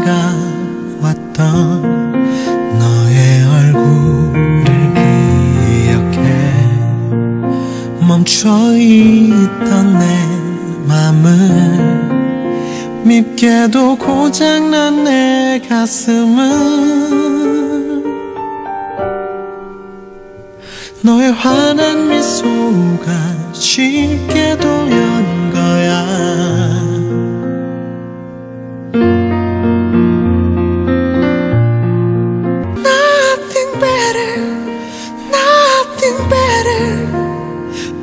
다가왔던 너의 얼굴을 기억해. 멈춰있던 내 맘을 밉게도 고장난 내 가슴은 너의 환한 미소가 쉽게도 연 거야. Nothing better, nothing better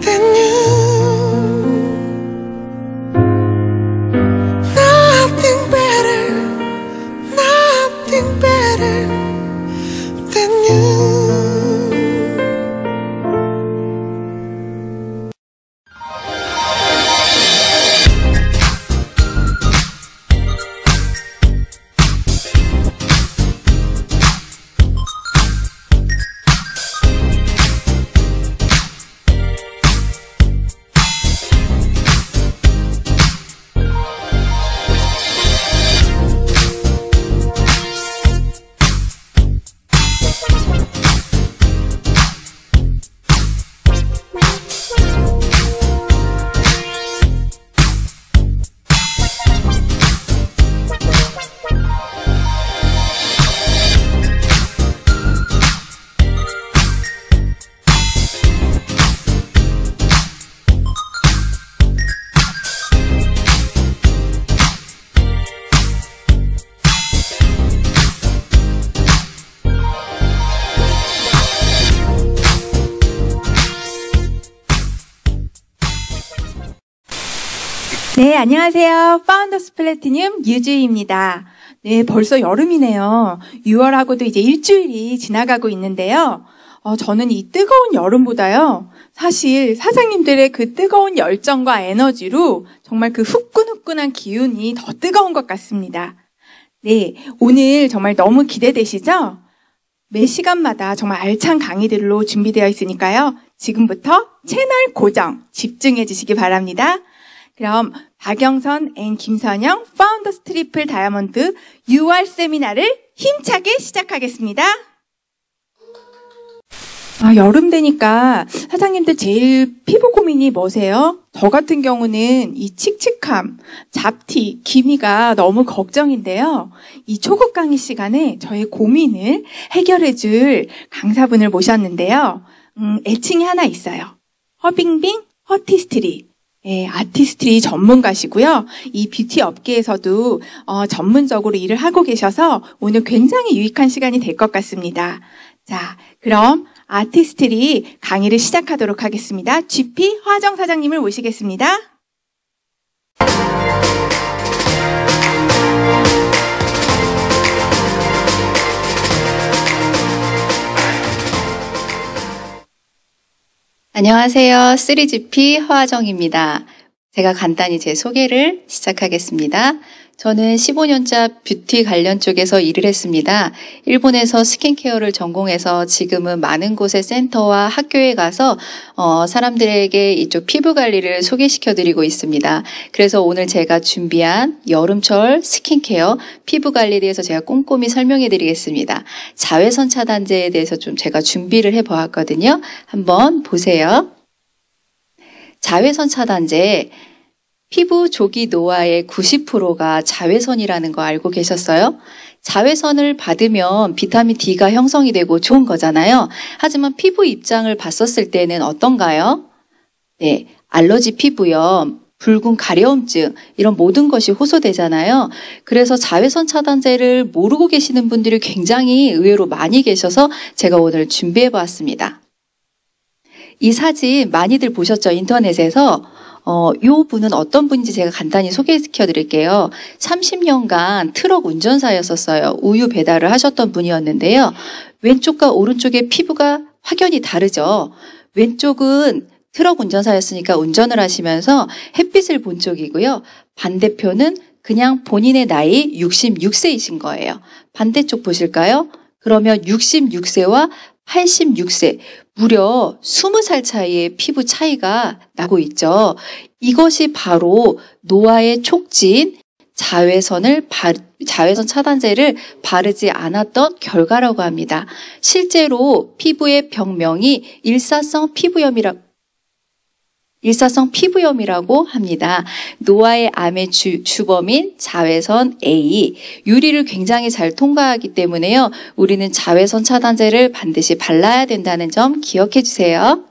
than you. Nothing better, nothing better than you. 네, 안녕하세요. 파운더스 플래티늄 유주희입니다. 네, 벌써 여름이네요. 6월하고도 이제 일주일이 지나가고 있는데요. 저는 이 뜨거운 여름보다요, 사실 사장님들의 그 뜨거운 열정과 에너지로 정말 그 후끈후끈한 기운이 더 뜨거운 것 같습니다. 네, 오늘 정말 너무 기대되시죠? 매 시간마다 정말 알찬 강의들로 준비되어 있으니까요. 지금부터 채널 고정 집중해 주시기 바랍니다. 그럼 박영선 앤 김선영 파운더스 트리플 다이아몬드 6월 세미나를 힘차게 시작하겠습니다. 여름 되니까 사장님들 제일 피부 고민이 뭐세요? 저 같은 경우는 이 칙칙함, 잡티, 기미가 너무 걱정인데요. 이 초급 강의 시간에 저의 고민을 해결해 줄 강사분을 모셨는데요. 애칭이 하나 있어요. 허빙빙 허티스트리. 네, 아티스트리 전문가시고요. 이 뷰티 업계에서도 전문적으로 일을 하고 계셔서 오늘 굉장히 유익한 시간이 될 것 같습니다. 자, 그럼 아티스트리 강의를 시작하도록 하겠습니다. GP 화정 사장님을 모시겠습니다. 안녕하세요. 3GP 허화정입니다. 제가 간단히 제 소개를 시작하겠습니다. 저는 15년차 뷰티 관련 쪽에서 일을 했습니다. 일본에서 스킨케어를 전공해서 지금은 많은 곳의 센터와 학교에 가서 사람들에게 이쪽 피부 관리를 소개시켜드리고 있습니다. 그래서 오늘 제가 준비한 여름철 스킨케어 피부 관리에 대해서 제가 꼼꼼히 설명해드리겠습니다. 자외선 차단제에 대해서 좀 제가 준비를 해보았거든요. 한번 보세요. 자외선 차단제. 피부 조기 노화의 90%가 자외선이라는 거 알고 계셨어요? 자외선을 받으면 비타민 D가 형성이 되고 좋은 거잖아요. 하지만 피부 입장을 봤었을 때는 어떤가요? 네, 알러지 피부염, 붉은 가려움증 이런 모든 것이 호소되잖아요. 그래서 자외선 차단제를 모르고 계시는 분들이 굉장히 의외로 많이 계셔서 제가 오늘 준비해 보았습니다. 이 사진 많이들 보셨죠? 인터넷에서. 요 분은 어떤 분인지 제가 간단히 소개시켜 드릴게요. 30년간 트럭 운전사였었어요. 우유 배달을 하셨던 분이었는데요. 왼쪽과 오른쪽의 피부가 확연히 다르죠. 왼쪽은 트럭 운전사였으니까 운전을 하시면서 햇빛을 본 쪽이고요. 반대편은 그냥 본인의 나이 66세이신 거예요. 반대쪽 보실까요? 그러면 66세와 86세, 무려 20살 차이의 피부 차이가 나고 있죠. 이것이 바로 노화의 촉진, 자외선 차단제를 바르지 않았던 결과라고 합니다. 실제로 피부의 병명이 일사성 피부염이라고 합니다. 노화의 암의 주범인 자외선 A, 유리를 굉장히 잘 통과하기 때문에요. 우리는 자외선 차단제를 반드시 발라야 된다는 점 기억해 주세요.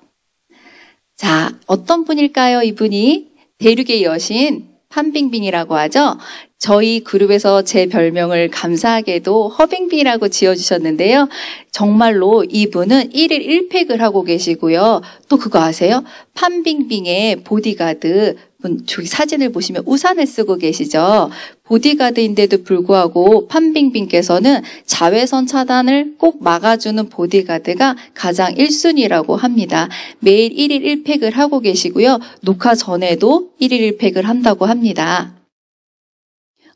자, 어떤 분일까요? 이분이 대륙의 여신 판빙빙이라고 하죠. 저희 그룹에서 제 별명을 감사하게도 허빙빙이라고 지어주셨는데요. 정말로 이분은 1일 1팩을 하고 계시고요. 또 그거 아세요? 판빙빙의 보디가드, 저기 사진을 보시면 우산을 쓰고 계시죠. 보디가드인데도 불구하고 판빙빙께서는 자외선 차단을 꼭 막아주는 보디가드가 가장 1순위라고 합니다. 매일 1일 1팩을 하고 계시고요. 녹화 전에도 1일 1팩을 한다고 합니다.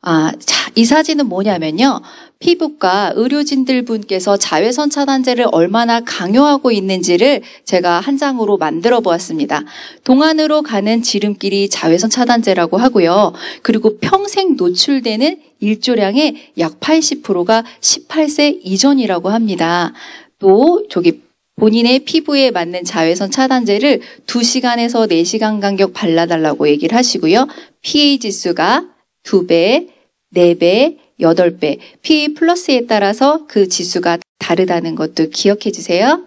자, 이 사진은 뭐냐면요. 피부과 의료진들 분께서 자외선 차단제를 얼마나 강요하고 있는지를 제가 한 장으로 만들어 보았습니다. 동안으로 가는 지름길이 자외선 차단제라고 하고요. 그리고 평생 노출되는 일조량의 약 80%가 18세 이전이라고 합니다. 또 저기 본인의 피부에 맞는 자외선 차단제를 2시간에서 4시간 간격 발라달라고 얘기를 하시고요. PA 지수가 2배, 4배, 8배, PA 플러스에 따라서 그 지수가 다르다는 것도 기억해 주세요.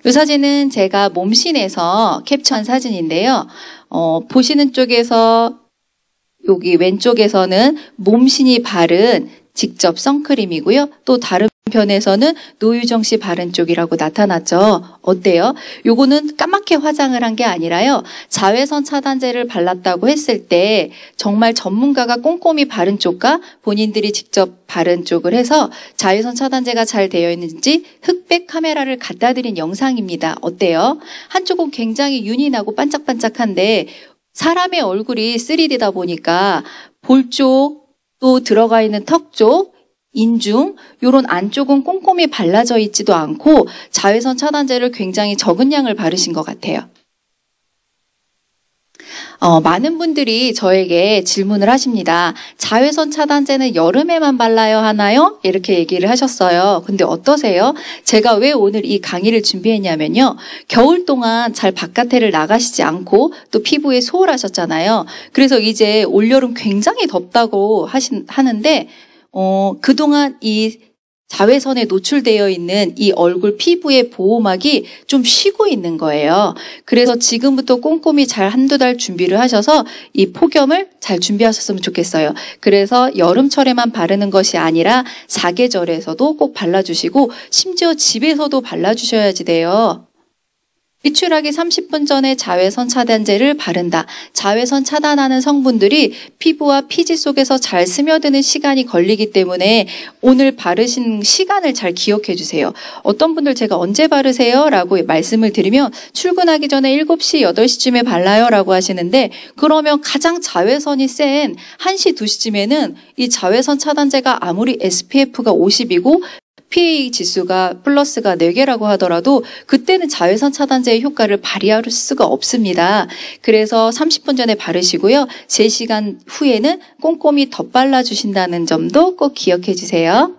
이 사진은 제가 몸신에서 캡처한 사진인데요. 보시는 쪽에서 여기 왼쪽에서는 몸신이 바른 직접 선크림이고요. 또 다른 편에서는 노유정 씨 바른 쪽이라고 나타났죠. 어때요? 요거는 까맣게 화장을 한 게 아니라요. 자외선 차단제를 발랐다고 했을 때 정말 전문가가 꼼꼼히 바른 쪽과 본인들이 직접 바른 쪽을 해서 자외선 차단제가 잘 되어 있는지 흑백 카메라를 갖다 드린 영상입니다. 어때요? 한쪽은 굉장히 윤이 나고 반짝반짝한데 사람의 얼굴이 3D다 보니까 볼 쪽, 또 들어가 있는 턱 쪽, 인중, 요런 안쪽은 꼼꼼히 발라져 있지도 않고 자외선 차단제를 굉장히 적은 양을 바르신 것 같아요. 많은 분들이 저에게 질문을 하십니다. 자외선 차단제는 여름에만 발라야 하나요? 이렇게 얘기를 하셨어요. 근데 어떠세요? 제가 왜 오늘 이 강의를 준비했냐면요. 겨울 동안 잘 바깥에를 나가시지 않고 또 피부에 소홀하셨잖아요. 그래서 이제 올여름 굉장히 덥다고 하는데 그동안 이 자외선에 노출되어 있는 이 얼굴 피부의 보호막이 좀 쉬고 있는 거예요. 그래서 지금부터 꼼꼼히 잘 한두 달 준비를 하셔서 이 폭염을 잘 준비하셨으면 좋겠어요. 그래서 여름철에만 바르는 것이 아니라 사계절에서도 꼭 발라주시고 심지어 집에서도 발라주셔야지 돼요. 외출하기 30분 전에 자외선 차단제를 바른다. 자외선 차단하는 성분들이 피부와 피지 속에서 잘 스며드는 시간이 걸리기 때문에 오늘 바르신 시간을 잘 기억해 주세요. 어떤 분들 제가 언제 바르세요? 라고 말씀을 드리면 출근하기 전에 7시, 8시쯤에 발라요 라고 하시는데 그러면 가장 자외선이 센 1시, 2시쯤에는 이 자외선 차단제가 아무리 SPF가 50이고 PA 지수가 플러스가 4개라고 하더라도 그때는 자외선 차단제의 효과를 발휘할 수가 없습니다. 그래서 30분 전에 바르시고요. 3시간 후에는 꼼꼼히 덧발라 주신다는 점도 꼭 기억해 주세요.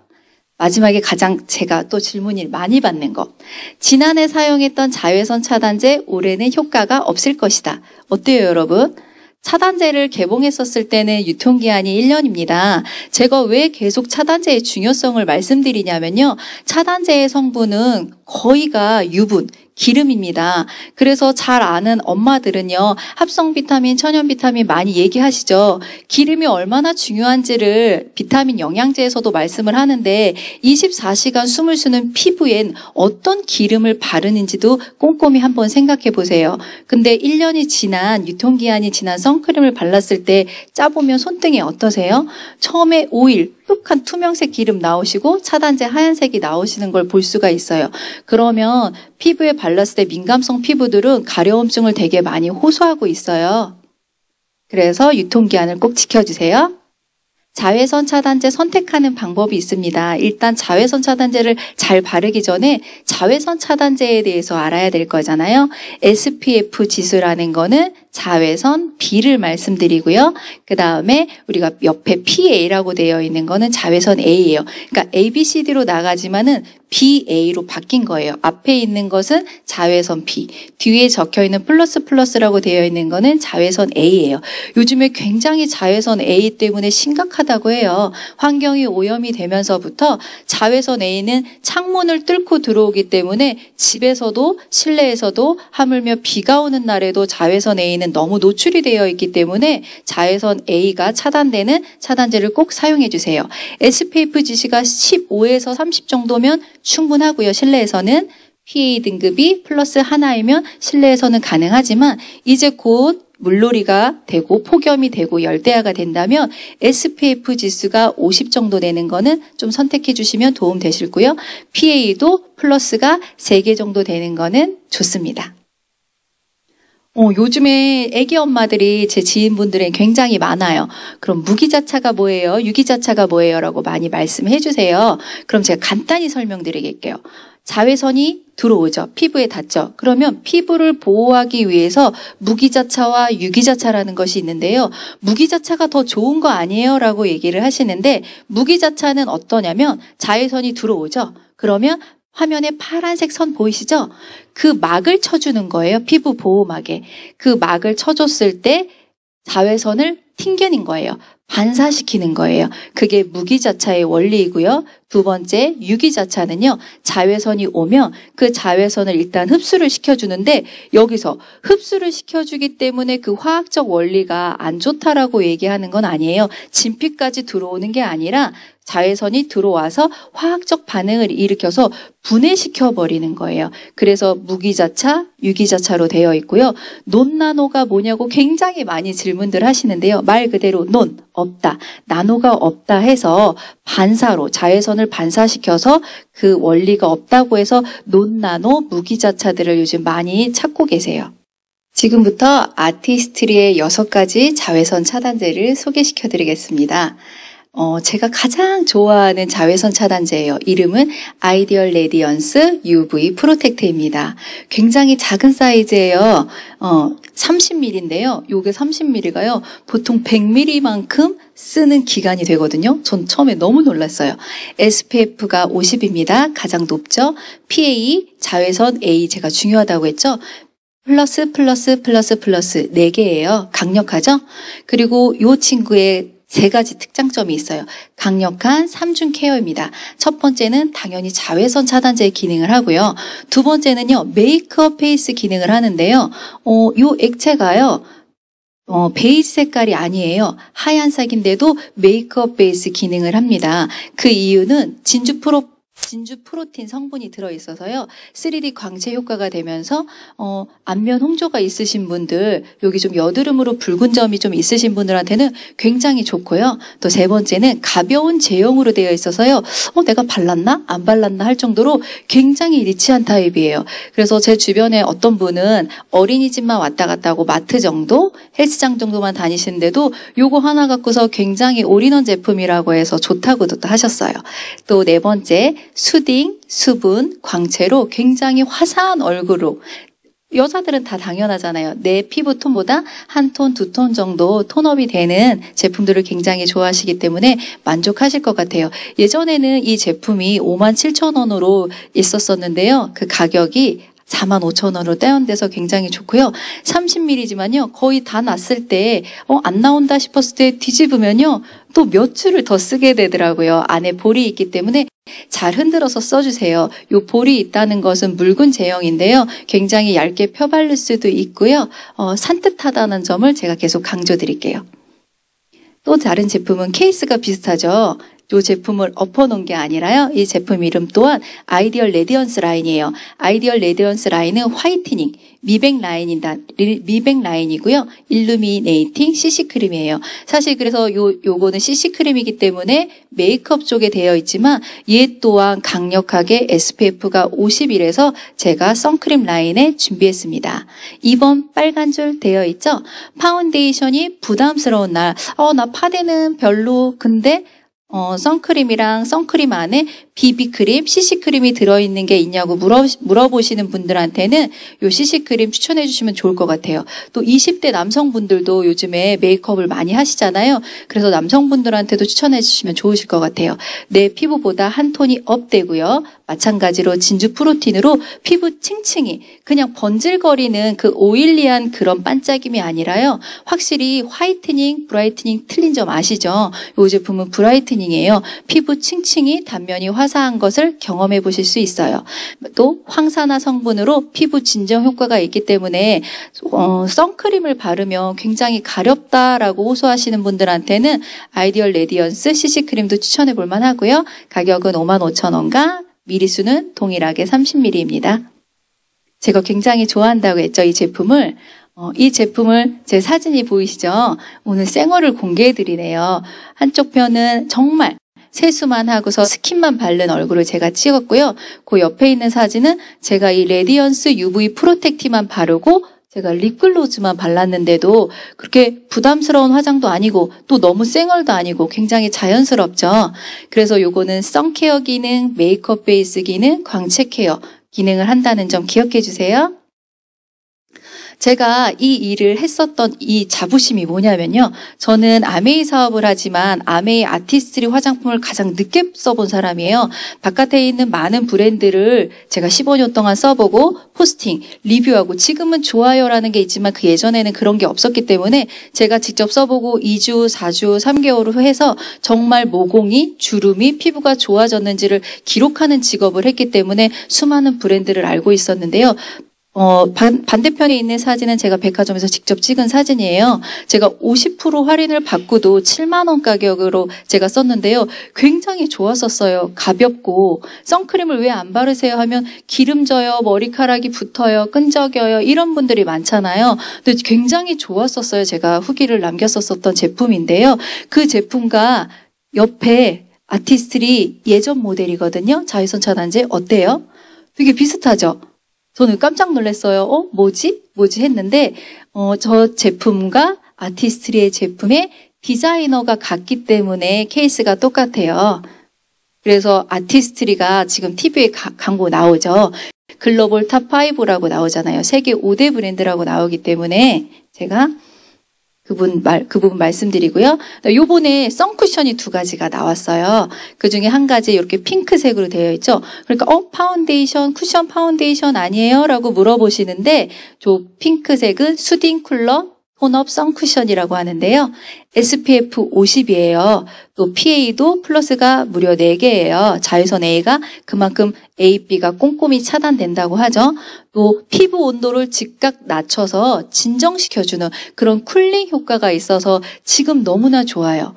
마지막에 가장 제가 또 질문이 많이 받는 거. 지난해 사용했던 자외선 차단제 올해는 효과가 없을 것이다. 어때요, 여러분? 차단제를 개봉했었을 때는 유통기한이 1년입니다. 제가 왜 계속 차단제의 중요성을 말씀드리냐면요. 차단제의 성분은 거의가 유분, 기름입니다. 그래서 잘 아는 엄마들은요. 합성 비타민, 천연 비타민 많이 얘기하시죠. 기름이 얼마나 중요한지를 비타민 영양제에서도 말씀을 하는데 24시간 숨을 쉬는 피부엔 어떤 기름을 바르는지도 꼼꼼히 한번 생각해 보세요. 근데 1년이 지난 유통기한이 지난 선크림을 발랐을 때 짜보면 손등이 어떠세요? 처음에 오일, 뚝한 투명색 기름 나오시고 차단제 하얀색이 나오시는 걸 볼 수가 있어요. 그러면 피부에 발랐을 때 민감성 피부들은 가려움증을 되게 많이 호소하고 있어요. 그래서 유통기한을 꼭 지켜주세요. 자외선 차단제 선택하는 방법이 있습니다. 일단 자외선 차단제를 잘 바르기 전에 자외선 차단제에 대해서 알아야 될 거잖아요. SPF 지수라는 거는 자외선 B를 말씀드리고요. 그 다음에 우리가 옆에 PA라고 되어 있는 거는 자외선 A예요. 그러니까 ABCD로 나가지만은 BA로 바뀐 거예요. 앞에 있는 것은 자외선 B, 뒤에 적혀 있는 플러스 플러스라고 되어 있는 거는 자외선 A예요. 요즘에 굉장히 자외선 A 때문에 심각하다고 해요. 환경이 오염이 되면서부터 자외선 A는 창문을 뚫고 들어오기 때문에 집에서도 실내에서도 하물며 비가 오는 날에도 자외선 A는 너무 노출이 되어 있기 때문에 자외선 A가 차단되는 차단제를 꼭 사용해 주세요. SPF 지시가 15에서 30 정도면 충분하고요. 실내에서는 PA 등급이 플러스 하나이면 실내에서는 가능하지만 이제 곧 물놀이가 되고 폭염이 되고 열대야가 된다면 SPF 지수가 50 정도 되는 거는 좀 선택해 주시면 도움 되실고요. PA도 플러스가 3개 정도 되는 거는 좋습니다. 요즘에 애기 엄마들이 제 지인분들은 굉장히 많아요. 그럼 무기자차가 뭐예요? 유기자차가 뭐예요? 라고 많이 말씀해 주세요. 그럼 제가 간단히 설명드리겠게요. 자외선이 들어오죠. 피부에 닿죠. 그러면 피부를 보호하기 위해서 무기자차와 유기자차라는 것이 있는데요. 무기자차가 더 좋은 거 아니에요? 라고 얘기를 하시는데 무기자차는 어떠냐면 자외선이 들어오죠. 그러면 화면에 파란색 선 보이시죠? 그 막을 쳐주는 거예요. 피부 보호막에. 그 막을 쳐줬을 때 자외선을 튕겨낸 거예요. 반사시키는 거예요. 그게 무기자차의 원리이고요. 두 번째, 유기자차는요. 자외선이 오면 그 자외선을 일단 흡수를 시켜주는데 여기서 흡수를 시켜주기 때문에 그 화학적 원리가 안 좋다라고 얘기하는 건 아니에요. 진피까지 들어오는 게 아니라 자외선이 들어와서 화학적 반응을 일으켜서 분해시켜버리는 거예요. 그래서 무기자차, 유기자차로 되어 있고요. 논나노가 뭐냐고 굉장히 많이 질문들 하시는데요. 말 그대로 논, 없다, 나노가 없다 해서 반사로 자외선을 반사시켜서 그 원리가 없다고 해서 논나노, 무기자차들을 요즘 많이 찾고 계세요. 지금부터 아티스트리의 6가지 자외선 차단제를 소개시켜 드리겠습니다. 제가 가장 좋아하는 자외선 차단제예요. 이름은 아이디얼 레디언스 UV 프로텍트입니다. 굉장히 작은 사이즈예요. 30ml인데요. 요게 30ml가요. 보통 100ml만큼 쓰는 기간이 되거든요. 전 처음에 너무 놀랐어요. SPF가 50입니다. 가장 높죠. PA, 자외선 A 제가 중요하다고 했죠. 플러스 4개예요. 강력하죠? 그리고 이 친구의 3가지 특장점이 있어요. 강력한 3중 케어입니다. 첫 번째는 당연히 자외선 차단제 기능을 하고요. 두 번째는요, 메이크업 페이스 기능을 하는데요. 이 액체가요, 베이지 색깔이 아니에요. 하얀색인데도 메이크업 베이스 기능을 합니다. 그 이유는 진주 프로틴 성분이 들어있어서요. 3D 광채 효과가 되면서 안면 홍조가 있으신 분들, 여기 좀 여드름으로 붉은 점이 좀 있으신 분들한테는 굉장히 좋고요. 또 3번째는 가벼운 제형으로 되어 있어서요. 내가 발랐나? 안 발랐나? 할 정도로 굉장히 리치한 타입이에요. 그래서 제 주변에 어떤 분은 어린이집만 왔다 갔다 하고 마트 정도, 헬스장 정도만 다니시는데도 요거 하나 갖고서 굉장히 올인원 제품이라고 해서 좋다고도 또 하셨어요. 또 4번째, 수딩, 수분, 광채로 굉장히 화사한 얼굴로, 여자들은 다 당연하잖아요. 내 피부톤보다 한 톤, 2톤 정도 톤업이 되는 제품들을 굉장히 좋아하시기 때문에 만족하실 것 같아요. 예전에는 이 제품이 57,000원으로 있었었는데요. 그 가격이 45,000원으로 다운돼서 굉장히 좋고요. 30ml지만요. 거의 다 났을 때 안 나온다 싶었을 때 뒤집으면요. 또 몇 줄을 더 쓰게 되더라고요. 안에 볼이 있기 때문에 잘 흔들어서 써주세요. 요 볼이 있다는 것은 묽은 제형인데요. 굉장히 얇게 펴바를 수도 있고요. 산뜻하다는 점을 제가 계속 강조드릴게요. 또 다른 제품은 케이스가 비슷하죠. 이 제품을 엎어놓은 게 아니라요. 이 제품 이름 또한 아이디얼 레디언스 라인이에요. 아이디얼 레디언스 라인은 화이트닝, 미백 라인이고요. 일루미네이팅 CC크림이에요. 사실 그래서 요거는 CC크림이기 때문에 메이크업 쪽에 되어 있지만 얘 또한 강력하게 SPF가 50이라서 제가 선크림 라인에 준비했습니다. 2번 빨간 줄 되어 있죠. 파운데이션이 부담스러운 날, 나 파데는 별로, 근데 선크림이랑 선크림 안에 BB크림, CC크림이 들어있는 게 있냐고 물어보시는 분들한테는 요 CC크림 추천해 주시면 좋을 것 같아요. 또 20대 남성분들도 요즘에 메이크업을 많이 하시잖아요. 그래서 남성분들한테도 추천해 주시면 좋으실 것 같아요. 내 피부보다 한 톤이 업되고요. 마찬가지로 진주 프로틴으로 피부 층층이 그냥 번질거리는 그 오일리한 그런 반짝임이 아니라요. 확실히 화이트닝, 브라이트닝 틀린 점 아시죠? 이 제품은 브라이트닝이에요. 피부 층층이 단면이 화사한 것을 경험해 보실 수 있어요. 또 황산화 성분으로 피부 진정 효과가 있기 때문에 선크림을 바르면 굉장히 가렵다라고 호소하시는 분들한테는 아이디얼 레디언스 CC크림도 추천해 볼 만하고요. 가격은 55,000원과 미리수는 동일하게 30ml입니다. 제가 굉장히 좋아한다고 했죠, 이 제품을. 이 제품을 제 사진이 보이시죠? 오늘 생얼을 공개해 드리네요. 한쪽 편은 정말 세수만 하고서 스킨만 바른 얼굴을 제가 찍었고요. 그 옆에 있는 사진은 제가 이 레디언스 UV 프로텍티만 바르고 제가 립글로즈만 발랐는데도 그렇게 부담스러운 화장도 아니고 또 너무 쌩얼도 아니고 굉장히 자연스럽죠. 그래서 요거는 선케어 기능, 메이크업 베이스 기능, 광채 케어 기능을 한다는 점 기억해 주세요. 제가 이 일을 했었던 이 자부심이 뭐냐면요. 저는 아메이 사업을 하지만 아메이 아티스트리 화장품을 가장 늦게 써본 사람이에요. 바깥에 있는 많은 브랜드를 제가 15년 동안 써보고 포스팅, 리뷰하고 지금은 좋아요라는 게 있지만 그 예전에는 그런 게 없었기 때문에 제가 직접 써보고 2주, 4주, 3개월 후 해서 정말 모공이, 주름이, 피부가 좋아졌는지를 기록하는 직업을 했기 때문에 수많은 브랜드를 알고 있었는데요. 반대편에 있는 사진은 제가 백화점에서 직접 찍은 사진이에요. 제가 50% 할인을 받고도 7만 원 가격으로 제가 썼는데요. 굉장히 좋았었어요. 가볍고 선크림을 왜 안 바르세요 하면 기름져요, 머리카락이 붙어요, 끈적여요 이런 분들이 많잖아요. 근데 굉장히 좋았었어요. 제가 후기를 남겼었던 제품인데요. 그 제품과 옆에 아티스트리 예전 모델이거든요. 자외선 차단제 어때요? 되게 비슷하죠? 저는 깜짝 놀랐어요. 뭐지 했는데 저 제품과 아티스트리의 제품의 디자이너가 같기 때문에 케이스가 똑같아요. 그래서 아티스트리가 지금 TV에 광고 나오죠. 글로벌 탑5라고 나오잖아요. 세계 5대 브랜드라고 나오기 때문에 제가 그 부분 말씀드리고요. 요번에 선쿠션이 2가지가 나왔어요. 그 중에 한 가지 이렇게 핑크색으로 되어 있죠. 그러니까 파운데이션, 쿠션 파운데이션 아니에요? 라고 물어보시는데 저 핑크색은 수딩 쿨러 톤업 선쿠션이라고 하는데요. SPF 50이에요. 또 PA도 플러스가 무려 4개예요. 자외선 A가 그만큼 A, B가 꼼꼼히 차단된다고 하죠. 또 피부 온도를 즉각 낮춰서 진정시켜주는 그런 쿨링 효과가 있어서 지금 너무나 좋아요.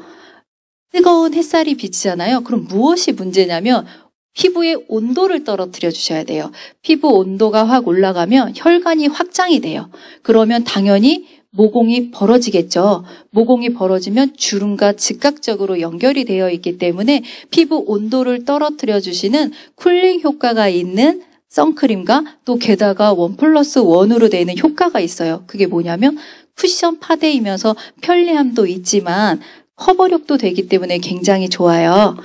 뜨거운 햇살이 비치잖아요. 그럼 무엇이 문제냐면 피부의 온도를 떨어뜨려 주셔야 돼요. 피부 온도가 확 올라가면 혈관이 확장이 돼요. 그러면 당연히 모공이 벌어지겠죠. 모공이 벌어지면 주름과 즉각적으로 연결이 되어 있기 때문에 피부 온도를 떨어뜨려 주시는 쿨링 효과가 있는 선크림과 또 게다가 1+1으로 되는 효과가 있어요. 그게 뭐냐면 쿠션 파데이면서 편리함도 있지만 커버력도 되기 때문에 굉장히 좋아요.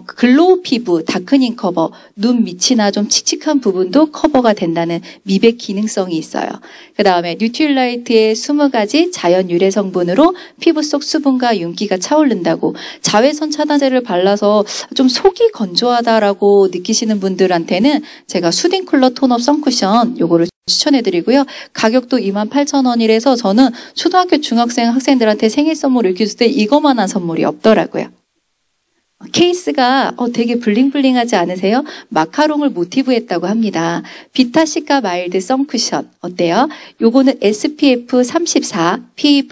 글로우 피부, 다크닝 커버, 눈 밑이나 좀 칙칙한 부분도 커버가 된다는 미백 기능성이 있어요. 그 다음에 뉴트릴라이트의 20가지 자연 유래 성분으로 피부 속 수분과 윤기가 차오른다고 자외선 차단제를 발라서 좀 속이 건조하다라고 느끼시는 분들한테는 제가 수딩 쿨러 톤업 선쿠션 요거를 추천해드리고요. 가격도 28,000원이라서 저는 초등학교 중학생 학생들한테 생일 선물 이렇게 줄 때 이거만한 선물이 없더라고요. 케이스가 되게 블링블링하지 않으세요? 마카롱을 모티브했다고 합니다. 비타시카 마일드 선쿠션 어때요? 요거는 SPF 34 PA++.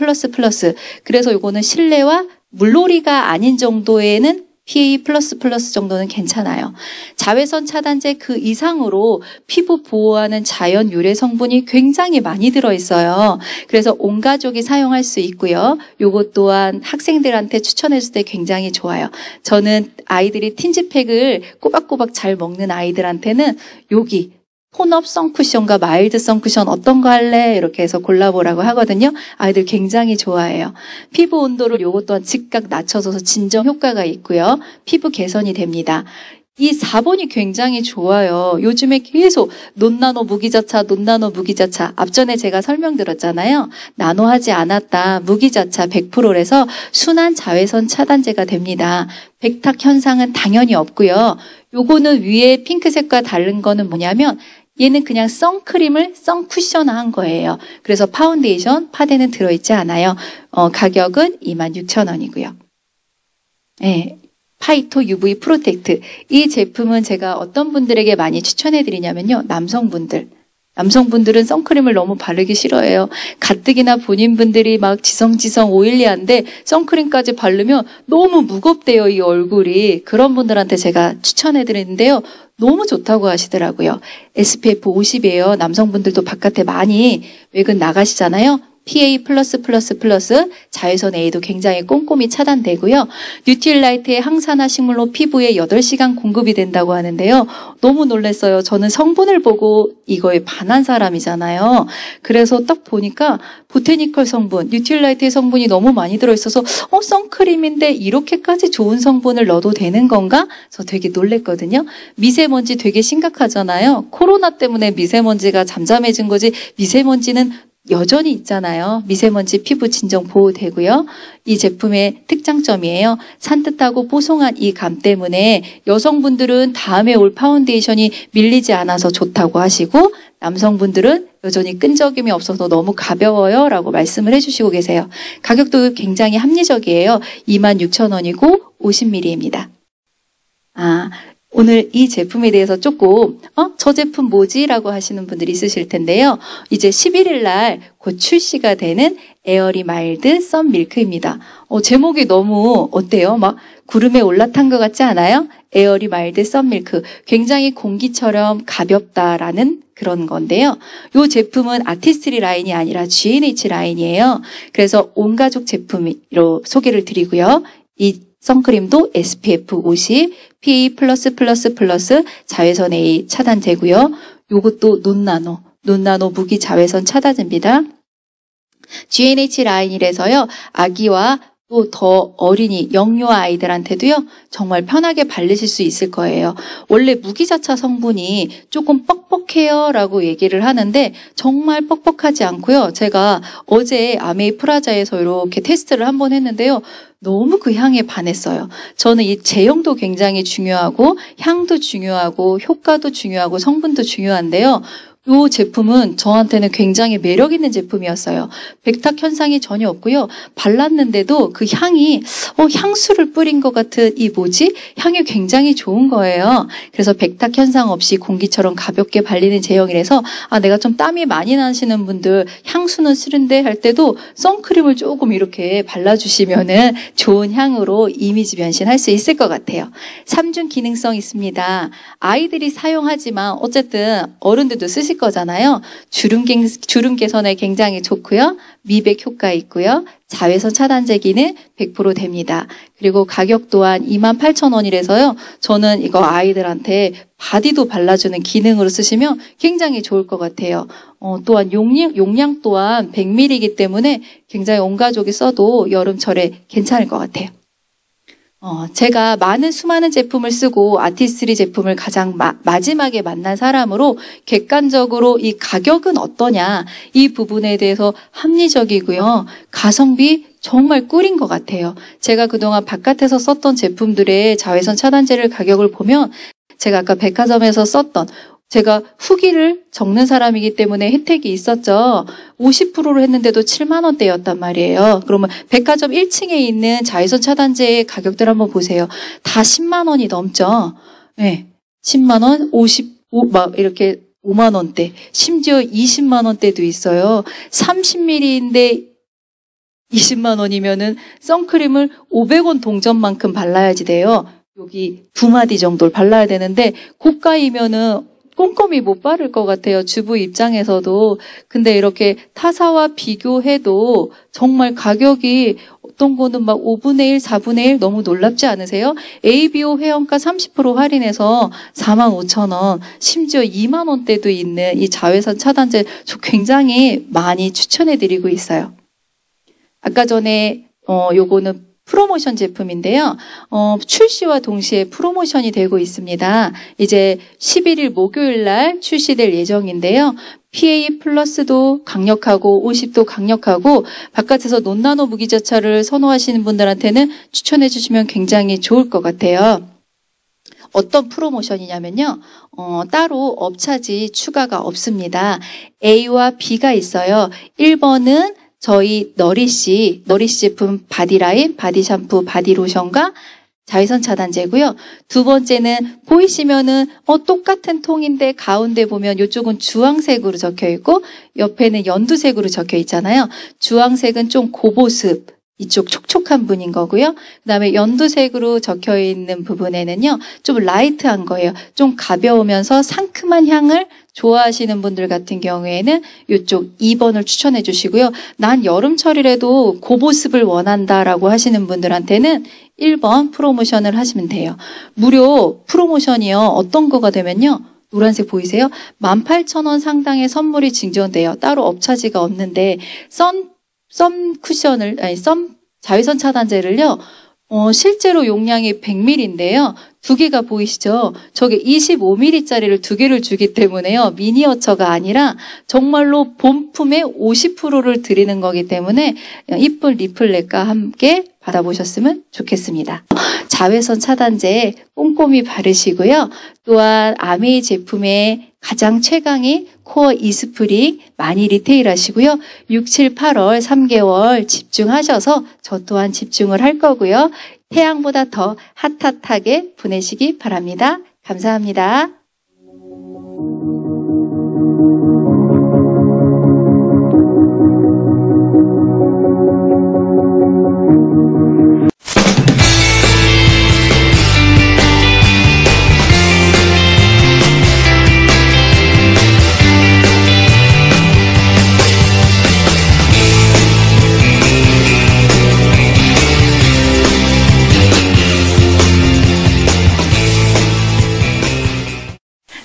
그래서 요거는 실내와 물놀이가 아닌 정도에는 PA++ 정도는 괜찮아요. 자외선 차단제 그 이상으로 피부 보호하는 자연 유래 성분이 굉장히 많이 들어있어요. 그래서 온 가족이 사용할 수 있고요. 요것 또한 학생들한테 추천해줄 때 굉장히 좋아요. 저는 아이들이 틴즈팩을 꼬박꼬박 잘 먹는 아이들한테는 여기 톤업 선쿠션과 마일드 선쿠션 어떤 거 할래? 이렇게 해서 골라보라고 하거든요. 아이들 굉장히 좋아해요. 피부 온도를 요것 또한 즉각 낮춰줘서 진정 효과가 있고요. 피부 개선이 됩니다. 이 4번이 굉장히 좋아요. 요즘에 계속 논나노 무기자차, 논나노 무기자차. 앞전에 제가 설명드렸잖아요. 나노하지 않았다. 무기자차 100%라서 순한 자외선 차단제가 됩니다. 백탁 현상은 당연히 없고요. 요거는 위에 핑크색과 다른 거는 뭐냐면 얘는 그냥 선크림을 선쿠션화한 거예요. 그래서 파운데이션, 파데는 들어있지 않아요. 가격은 26,000원이고요. 네. 파이토 UV 프로텍트. 이 제품은 제가 어떤 분들에게 많이 추천해드리냐면요. 남성분들은 선크림을 너무 바르기 싫어해요. 가뜩이나 본인분들이 막 지성지성 오일리한데 선크림까지 바르면 너무 무겁대요, 이 얼굴이. 그런 분들한테 제가 추천해드리는데요. 너무 좋다고 하시더라고요. SPF 50이에요. 남성분들도 바깥에 많이 외근 나가시잖아요. PA++++, 자외선 A도 굉장히 꼼꼼히 차단되고요. 뉴트릴라이트의 항산화 식물로 피부에 8시간 공급이 된다고 하는데요. 너무 놀랐어요. 저는 성분을 보고 이거에 반한 사람이잖아요. 그래서 딱 보니까 보테니컬 성분, 뉴트릴라이트의 성분이 너무 많이 들어있어서 선크림인데 이렇게까지 좋은 성분을 넣어도 되는 건가? 저 되게 놀랬거든요. 미세먼지 되게 심각하잖아요. 코로나 때문에 미세먼지가 잠잠해진 거지 미세먼지는 여전히 있잖아요. 미세먼지 피부 진정 보호되고요. 이 제품의 특장점이에요. 산뜻하고 뽀송한 이 감 때문에 여성분들은 다음에 올 파운데이션이 밀리지 않아서 좋다고 하시고 남성분들은 여전히 끈적임이 없어서 너무 가벼워요 라고 말씀을 해주시고 계세요. 가격도 굉장히 합리적이에요. 26,000원이고 50ml입니다. 오늘 이 제품에 대해서 조금 저 제품 뭐지? 라고 하시는 분들이 있으실 텐데요. 이제 11일 날 곧 출시가 되는 에어리 마일드 썬 밀크입니다. 제목이 너무 어때요? 막 구름에 올라탄 것 같지 않아요? 에어리 마일드 썬 밀크. 굉장히 공기처럼 가볍다라는 그런 건데요. 이 제품은 아티스트리 라인이 아니라 G&H 라인이에요. 그래서 온 가족 제품으로 소개를 드리고요. 이 선크림도 SPF 50, PA++++, 자외선 A 차단되고요. 요것도 논나노 무기 자외선 차단제입니다. G&H 라인이라서요. 아기와 또 더 어린이, 영유아 아이들한테도요. 정말 편하게 바르실 수 있을 거예요. 원래 무기자차 성분이 조금 뻑뻑해요 라고 얘기를 하는데 정말 뻑뻑하지 않고요. 제가 어제 아메이 프라자에서 이렇게 테스트를 한번 했는데요. 너무 그 향에 반했어요. 저는 이 제형도 굉장히 중요하고 향도 중요하고 효과도 중요하고 성분도 중요한데요. 이 제품은 저한테는 굉장히 매력 있는 제품이었어요. 백탁 현상이 전혀 없고요. 발랐는데도 그 향이 향수를 뿌린 것 같은 향이 굉장히 좋은 거예요. 그래서 백탁 현상 없이 공기처럼 가볍게 발리는 제형이라서 내가 좀 땀이 많이 나시는 분들 향수는 싫은데 할 때도 선크림을 조금 이렇게 발라주시면은 좋은 향으로 이미지 변신할 수 있을 것 같아요. 3중 기능성 있습니다. 아이들이 사용하지만 어쨌든 어른들도 쓰실 거잖아요. 주름 개선에 굉장히 좋고요. 미백 효과 있고요. 자외선 차단제 기능 100% 됩니다. 그리고 가격 또한 28,000원이라서요. 저는 이거 아이들한테 바디도 발라주는 기능으로 쓰시면 굉장히 좋을 것 같아요. 또한 용량 또한 100ml이기 때문에 굉장히 온 가족이 써도 여름철에 괜찮을 것 같아요. 제가 수많은 제품을 쓰고 아티스트리 제품을 가장 마지막에 만난 사람으로 객관적으로 이 가격은 어떠냐 이 부분에 대해서 합리적이고요. 가성비 정말 꿀인 것 같아요. 제가 그동안 바깥에서 썼던 제품들의 자외선 차단제를 가격을 보면 제가 아까 백화점에서 썼던 제가 후기를 적는 사람이기 때문에 혜택이 있었죠. 50%로 했는데도 7만 원대였단 말이에요. 그러면 백화점 1층에 있는 자외선 차단제의 가격들 한번 보세요. 다 10만 원이 넘죠. 네, 10만 원, 55, 막 이렇게 5만 원대, 심지어 20만 원대도 있어요. 30ml인데 20만 원이면은 선크림을 500원 동전만큼 발라야지 돼요. 여기 2마디 정도를 발라야 되는데 고가이면은 꼼꼼히 못 바를 것 같아요. 주부 입장에서도. 근데 이렇게 타사와 비교해도 정말 가격이 어떤 거는 막 5분의 1, 4분의 1 너무 놀랍지 않으세요? ABO 회원가 30% 할인해서 45,000원, 심지어 2만 원대도 있는 이 자외선 차단제 저 굉장히 많이 추천해드리고 있어요. 아까 전에 요거는 프로모션 제품인데요. 출시와 동시에 프로모션이 되고 있습니다. 이제 11일 목요일 날 출시될 예정인데요. PA 플러스도 강력하고 50도 강력하고 바깥에서 논나노 무기자차를 선호하시는 분들한테는 추천해 주시면 굉장히 좋을 것 같아요. 어떤 프로모션이냐면요. 따로 업차지 추가가 없습니다. A와 B가 있어요. 1번은 저희 너리시 제품 바디라인, 바디 샴푸, 바디 로션과 자외선 차단제고요. 두 번째는 보이시면은 똑같은 통인데 가운데 보면 이쪽은 주황색으로 적혀 있고 옆에는 연두색으로 적혀 있잖아요. 주황색은 좀 고보습, 이쪽 촉촉한 분인 거고요. 그다음에 연두색으로 적혀 있는 부분에는요. 좀 라이트한 거예요. 좀 가벼우면서 상큼한 향을 좋아하시는 분들 같은 경우에는 이쪽 2번을 추천해 주시고요. 난 여름철이라도 고보습을 원한다라고 하시는 분들한테는 1번 프로모션을 하시면 돼요. 무료 프로모션이요. 어떤 거가 되면요. 노란색 보이세요? 18,000원 상당의 선물이 증정돼요. 따로 업차지가 없는데 선 자외선 차단제를요. 실제로 용량이 100ml인데요. 두 개가 보이시죠? 저게 25ml짜리를 두 개를 주기 때문에요. 미니어처가 아니라 정말로 본품의 50%를 드리는 거기 때문에 이쁜 리플렛과 함께 받아보셨으면 좋겠습니다. 자외선 차단제 꼼꼼히 바르시고요. 또한 아메이 제품의 가장 최강의 코어 이스프링 많이 리테일 하시고요. 6, 7, 8월 3개월 집중하셔서 저 또한 집중을 할 거고요. 태양보다 더 핫핫하게 보내시기 바랍니다. 감사합니다.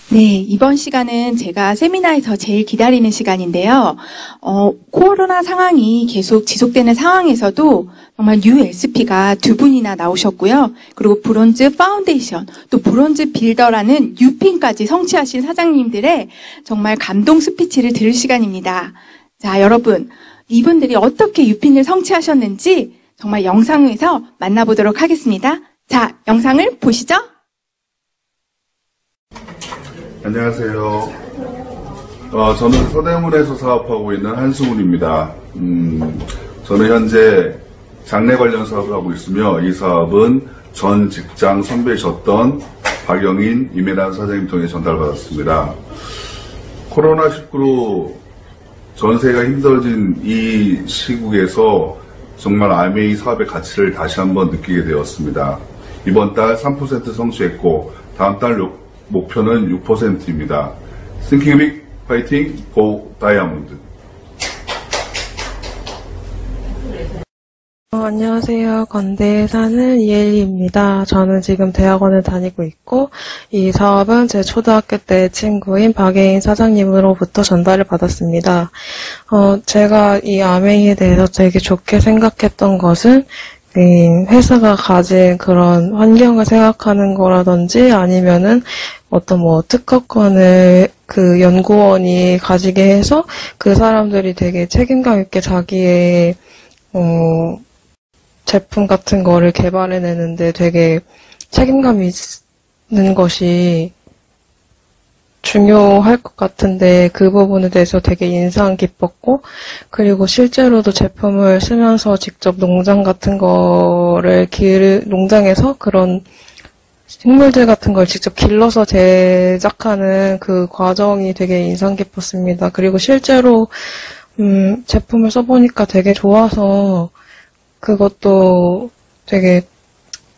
네, 이번 시간은 제가 세미나에서 제일 기다리는 시간인데요. 코로나 상황이 계속 지속되는 상황에서도 정말 USP가 두 분이나 나오셨고요. 그리고 브론즈 파운데이션, 또 브론즈 빌더라는 U핀까지 성취하신 사장님들의 정말 감동 스피치를 들을 시간입니다. 자, 여러분, 이분들이 어떻게 U핀을 성취하셨는지 정말 영상에서 만나보도록 하겠습니다. 자, 영상을 보시죠. 안녕하세요. 저는 서대문에서 사업하고 있는 한승훈입니다. 저는 현재 장내 관련 사업을 하고 있으며 이 사업은 전 직장 선배셨던 박영인, 이메란 사장님 통해 전달받았습니다. 코로나19로 전세가 힘들어진 이 시국에서 정말 아메이 사업의 가치를 다시 한번 느끼게 되었습니다. 이번 달 3% 성취했고 다음 달 목표는 6%입니다. Thinking Big, Fighting, Go Diamond. 안녕하세요. 건대에 사는 이엘리입니다. 저는 지금 대학원을 다니고 있고 이 사업은 제 초등학교 때 친구인 박예인 사장님으로부터 전달을 받았습니다. 제가 이 아메이에 대해서 되게 좋게 생각했던 것은 회사가 가진 그런 환경을 생각하는 거라든지 아니면은 어떤 특허권을 그 연구원이 가지게 해서 그 사람들이 되게 책임감 있게 자기의 제품 같은 거를 개발해내는데 되게 책임감 있는 것이 중요할 것 같은데 그 부분에 대해서 되게 인상 깊었고 그리고 실제로도 제품을 쓰면서 직접 농장 같은 거를 농장에서 그런 식물들 같은 걸 직접 길러서 제작하는 그 과정이 되게 인상 깊었습니다. 그리고 실제로 제품을 써보니까 되게 좋아서 그것도 되게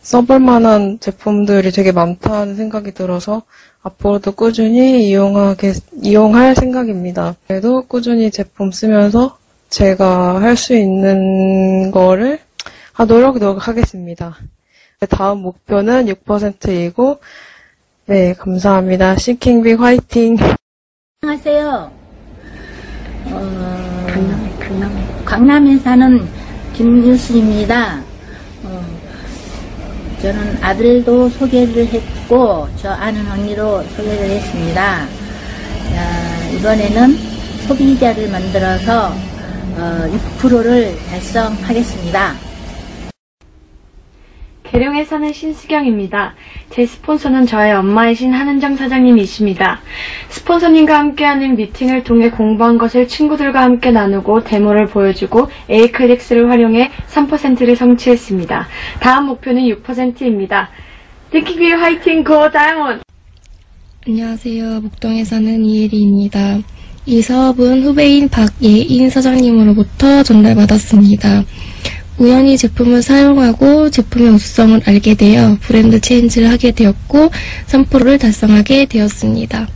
써볼 만한 제품들이 되게 많다는 생각이 들어서 앞으로도 꾸준히 이용할 생각입니다. 그래도 꾸준히 제품 쓰면서 제가 할 수 있는 거를 노력하겠습니다. 다음 목표는 6%이고, 네, 감사합니다. 싱킹빅 화이팅! 안녕하세요. 강남에 사는 김유수입니다. 저는 아들도 소개를 했고, 저 아는 언니도 소개를 했습니다. 이번에는 소비자를 만들어서 6%를 달성하겠습니다. 계룡에 사는 신수경입니다. 제 스폰서는 저의 엄마이신 한은정 사장님이십니다. 스폰서님과 함께하는 미팅을 통해 공부한 것을 친구들과 함께 나누고 데모를 보여주고 에이클릭스를 활용해 3%를 성취했습니다. 다음 목표는 6%입니다. 띵킹비 화이팅 고 다이아몬드! 안녕하세요. 목동에 사는 이혜리입니다. 이 사업은 후배인 박예인 사장님으로부터 전달받았습니다. 우연히 제품을 사용하고 제품의 우수성을 알게 되어 브랜드 체인지를 하게 되었고 3%를 달성하게 되었습니다.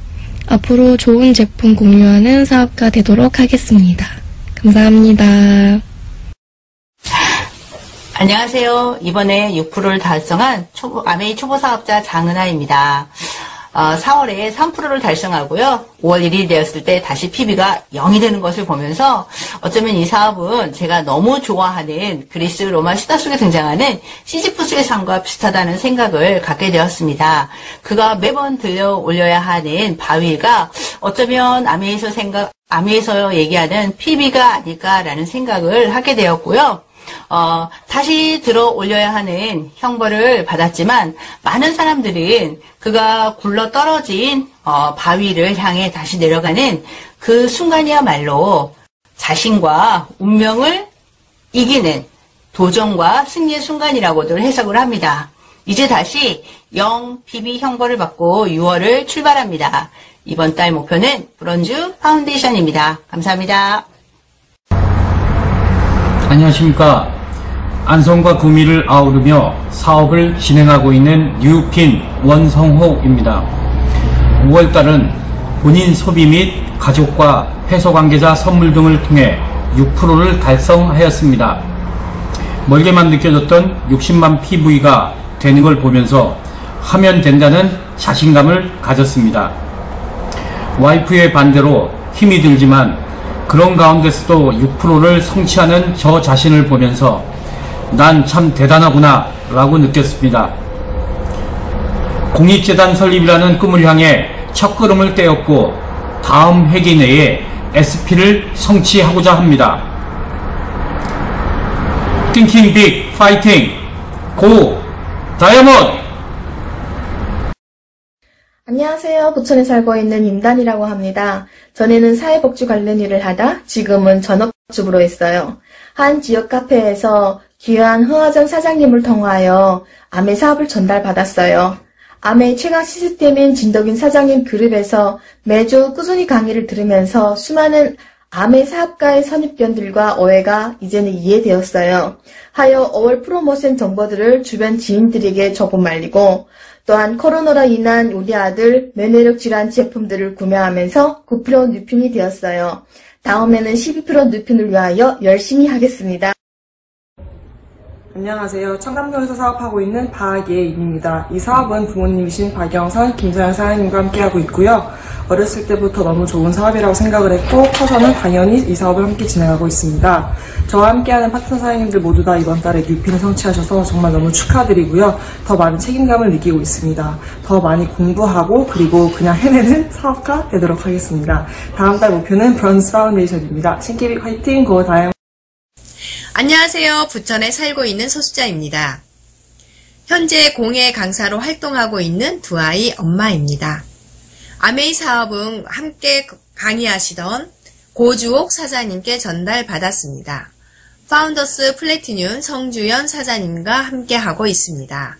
앞으로 좋은 제품 공유하는 사업가 되도록 하겠습니다. 감사합니다. 안녕하세요. 이번에 6%를 달성한 아메이 초보 사업자 장은하입니다. 4월에 3%를 달성하고요. 5월 1일이 되었을 때 다시 PB가 0이 되는 것을 보면서 어쩌면 이 사업은 제가 너무 좋아하는 그리스 로마 시다 속에 등장하는 시지푸스의 삶과 비슷하다는 생각을 갖게 되었습니다. 그가 매번 들려 올려야 하는 바위가 어쩌면 아메에서 얘기하는 PB가 아닐까라는 생각을 하게 되었고요. 다시 들어 올려야 하는 형벌을 받았지만 많은 사람들은 그가 굴러 떨어진 바위를 향해 다시 내려가는 그 순간이야말로 자신과 운명을 이기는 도전과 승리의 순간이라고도 해석을 합니다. 이제 다시 0 PB 형벌을 받고 6월을 출발합니다. 이번 달 목표는 브론즈 파운데이션입니다. 감사합니다. 안녕하십니까. 안성과 구미를 아우르며 사업을 진행하고 있는 뉴핀 원성호입니다. 5월달은 본인 소비 및 가족과 회사관계자 선물 등을 통해 6%를 달성하였습니다. 멀게만 느껴졌던 60만 PV가 되는 걸 보면서 하면 된다는 자신감을 가졌습니다. 와이프의 반대로 힘이 들지만 그런 가운데서도 6%를 성취하는 저 자신을 보면서 난 참 대단하구나 라고 느꼈습니다. 공익재단 설립이라는 꿈을 향해 첫걸음을 떼었고 다음 회기 내에 SP를 성취하고자 합니다. Thinking Big, Fighting, Go, Diamond! 안녕하세요. 부천에 살고 있는 임단이라고 합니다. 전에는 사회복지 관련 일을 하다 지금은 전업주부로 있어요. 한 지역 카페에서 귀한 허화정 사장님을 통하여 아메 사업을 전달받았어요. 아메 최강 시스템인 진덕인 사장님 그룹에서 매주 꾸준히 강의를 들으면서 수많은 아메 사업가의 선입견들과 오해가 이제는 이해되었어요. 하여 5월 프로모션 정보들을 주변 지인들에게 조금 말리고 또한 코로나로 인한 우리 아들 면역력 질환 제품들을 구매하면서 9% 누핀이 되었어요. 다음에는 12% 누핀을 위하여 열심히 하겠습니다. 안녕하세요. 청담동에서 사업하고 있는 박예인입니다. 이 사업은 부모님이신 박영선, 김서연 사장님과 함께하고 있고요. 어렸을 때부터 너무 좋은 사업이라고 생각을 했고 커서는 당연히 이 사업을 함께 진행하고 있습니다. 저와 함께하는 파트너 사장님들 모두 다 이번 달에 뉴핀을 성취하셔서 정말 너무 축하드리고요. 더 많은 책임감을 느끼고 있습니다. 더 많이 공부하고 그리고 그냥 해내는 사업가 되도록 하겠습니다. 다음 달 목표는 브론즈 파운데이션입니다. 신기비 화이팅! 고 다양. 안녕하세요. 부천에 살고 있는 소수자입니다. 현재 공예 강사로 활동하고 있는 두 아이 엄마입니다. 아메이 사업은 함께 강의하시던 고주옥 사장님께 전달받았습니다. 파운더스 플래티늄 성주연 사장님과 함께 하고 있습니다.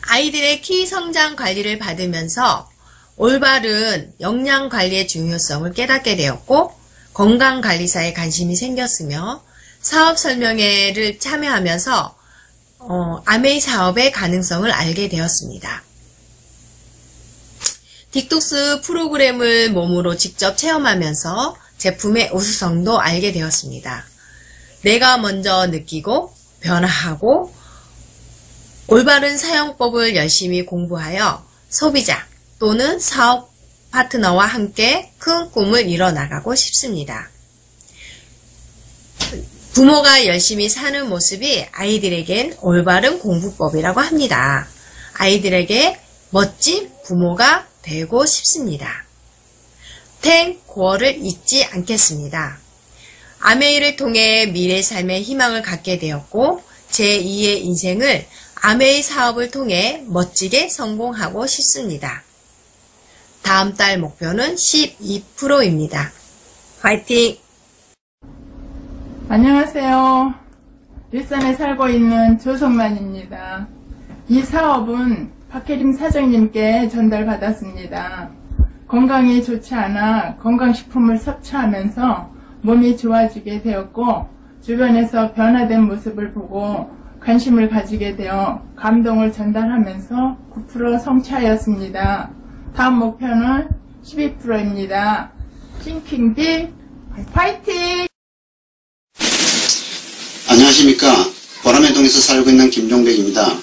아이들의 키 성장 관리를 받으면서 올바른 영양 관리의 중요성을 깨닫게 되었고 건강관리사에 관심이 생겼으며 사업 설명회를 참여하면서 아메이 사업의 가능성을 알게 되었습니다. 딕톡스 프로그램을 몸으로 직접 체험하면서 제품의 우수성도 알게 되었습니다. 내가 먼저 느끼고 변화하고 올바른 사용법을 열심히 공부하여 소비자 또는 사업 파트너와 함께 큰 꿈을 이뤄나가고 싶습니다. 부모가 열심히 사는 모습이 아이들에겐 올바른 공부법이라고 합니다. 아이들에게 멋진 부모가 되고 싶습니다. 탱고어를 잊지 않겠습니다. 아메이를 통해 미래 삶의 희망을 갖게 되었고 제2의 인생을 아메이 사업을 통해 멋지게 성공하고 싶습니다. 다음 달 목표는 12%입니다. 화이팅! 안녕하세요. 일산에 살고 있는 조성만입니다. 이 사업은 박혜림 사장님께 전달받았습니다. 건강이 좋지 않아 건강식품을 섭취하면서 몸이 좋아지게 되었고 주변에서 변화된 모습을 보고 관심을 가지게 되어 감동을 전달하면서 9% 성취하였습니다. 다음 목표는 12%입니다. 싱킹빅 파이팅! 안녕하십니까. 보라매동에서 살고 있는 김종백입니다.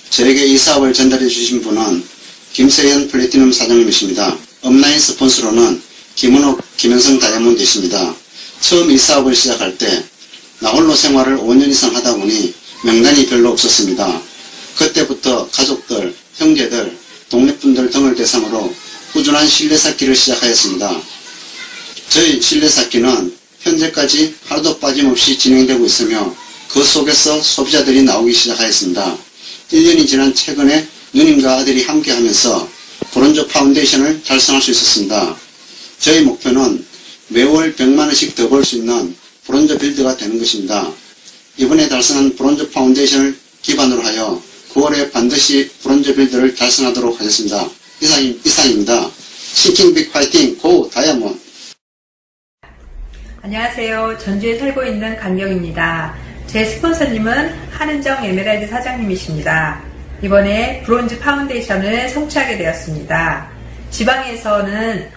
저에게 이 사업을 전달해 주신 분은 김세현 플래티넘 사장님이십니다. 업라인 스폰서로는 김은옥, 김현성 다이아몬드이십니다. 처음 이 사업을 시작할 때 나 홀로 생활을 5년 이상 하다 보니 명단이 별로 없었습니다. 그때부터 가족들, 형제들, 동네분들 등을 대상으로 꾸준한 실내쌓기를 시작하였습니다. 저희 실내쌓기는 현재까지 하루도 빠짐없이 진행되고 있으며 그 속에서 소비자들이 나오기 시작하였습니다. 1년이 지난 최근에 누님과 아들이 함께하면서 브론즈 파운데이션을 달성할 수 있었습니다. 저희 목표는 매월 100만원씩 더 벌 수 있는 브론즈 빌드가 되는 것입니다. 이번에 달성한 브론즈 파운데이션을 기반으로 하여 9월에 반드시 브론즈 빌드를 달성하도록 하겠습니다. 이상입니다. 싱킹빅 파이팅 고 다이아몬드. 안녕하세요. 전주에 살고 있는 강경입니다. 제 스폰서님은 한은정 에메랄드 사장님이십니다. 이번에 브론즈 파운데이션을 성취하게 되었습니다. 지방에서는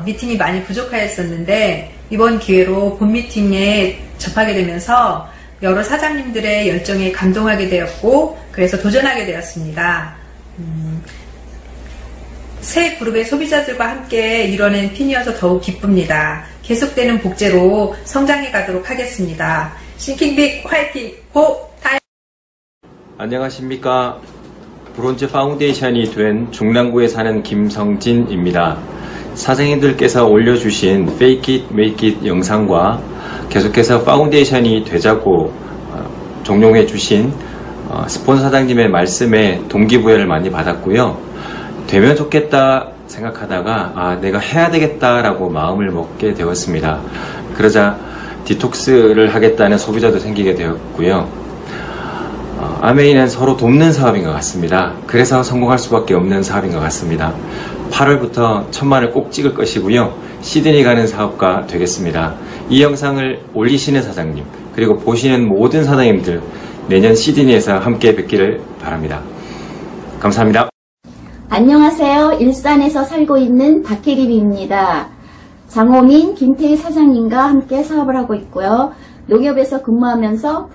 미팅이 많이 부족하였었는데 이번 기회로 본 미팅에 접하게 되면서 여러 사장님들의 열정에 감동하게 되었고 그래서 도전하게 되었습니다. 새 그룹의 소비자들과 함께 이뤄낸 핀이어서 더욱 기쁩니다. 계속되는 복제로 성장해 가도록 하겠습니다. 싱킹빅 화이팅! 고! 타임! 안녕하십니까. 브론즈 파운데이션이 된 중랑구에 사는 김성진입니다. 사장님들께서 올려주신 Fake It, Make It 영상과 계속해서 파운데이션이 되자고 종용해 주신 스폰서 사장님의 말씀에 동기부여를 많이 받았고요. 되면 좋겠다 생각하다가 내가 해야 되겠다라고 마음을 먹게 되었습니다. 그러자 디톡스를 하겠다는 소비자도 생기게 되었고요. 아메이는 서로 돕는 사업인 것 같습니다. 그래서 성공할 수밖에 없는 사업인 것 같습니다. 8월부터 1000만을 꼭 찍을 것이고요. 시드니 가는 사업가 되겠습니다. 이 영상을 올리시는 사장님 그리고 보시는 모든 사장님들 내년 시드니에서 함께 뵙기를 바랍니다. 감사합니다. 안녕하세요. 일산에서 살고 있는 박혜림입니다. 장호민, 김태희 사장님과 함께 사업을 하고 있고요. 농협에서 근무하면서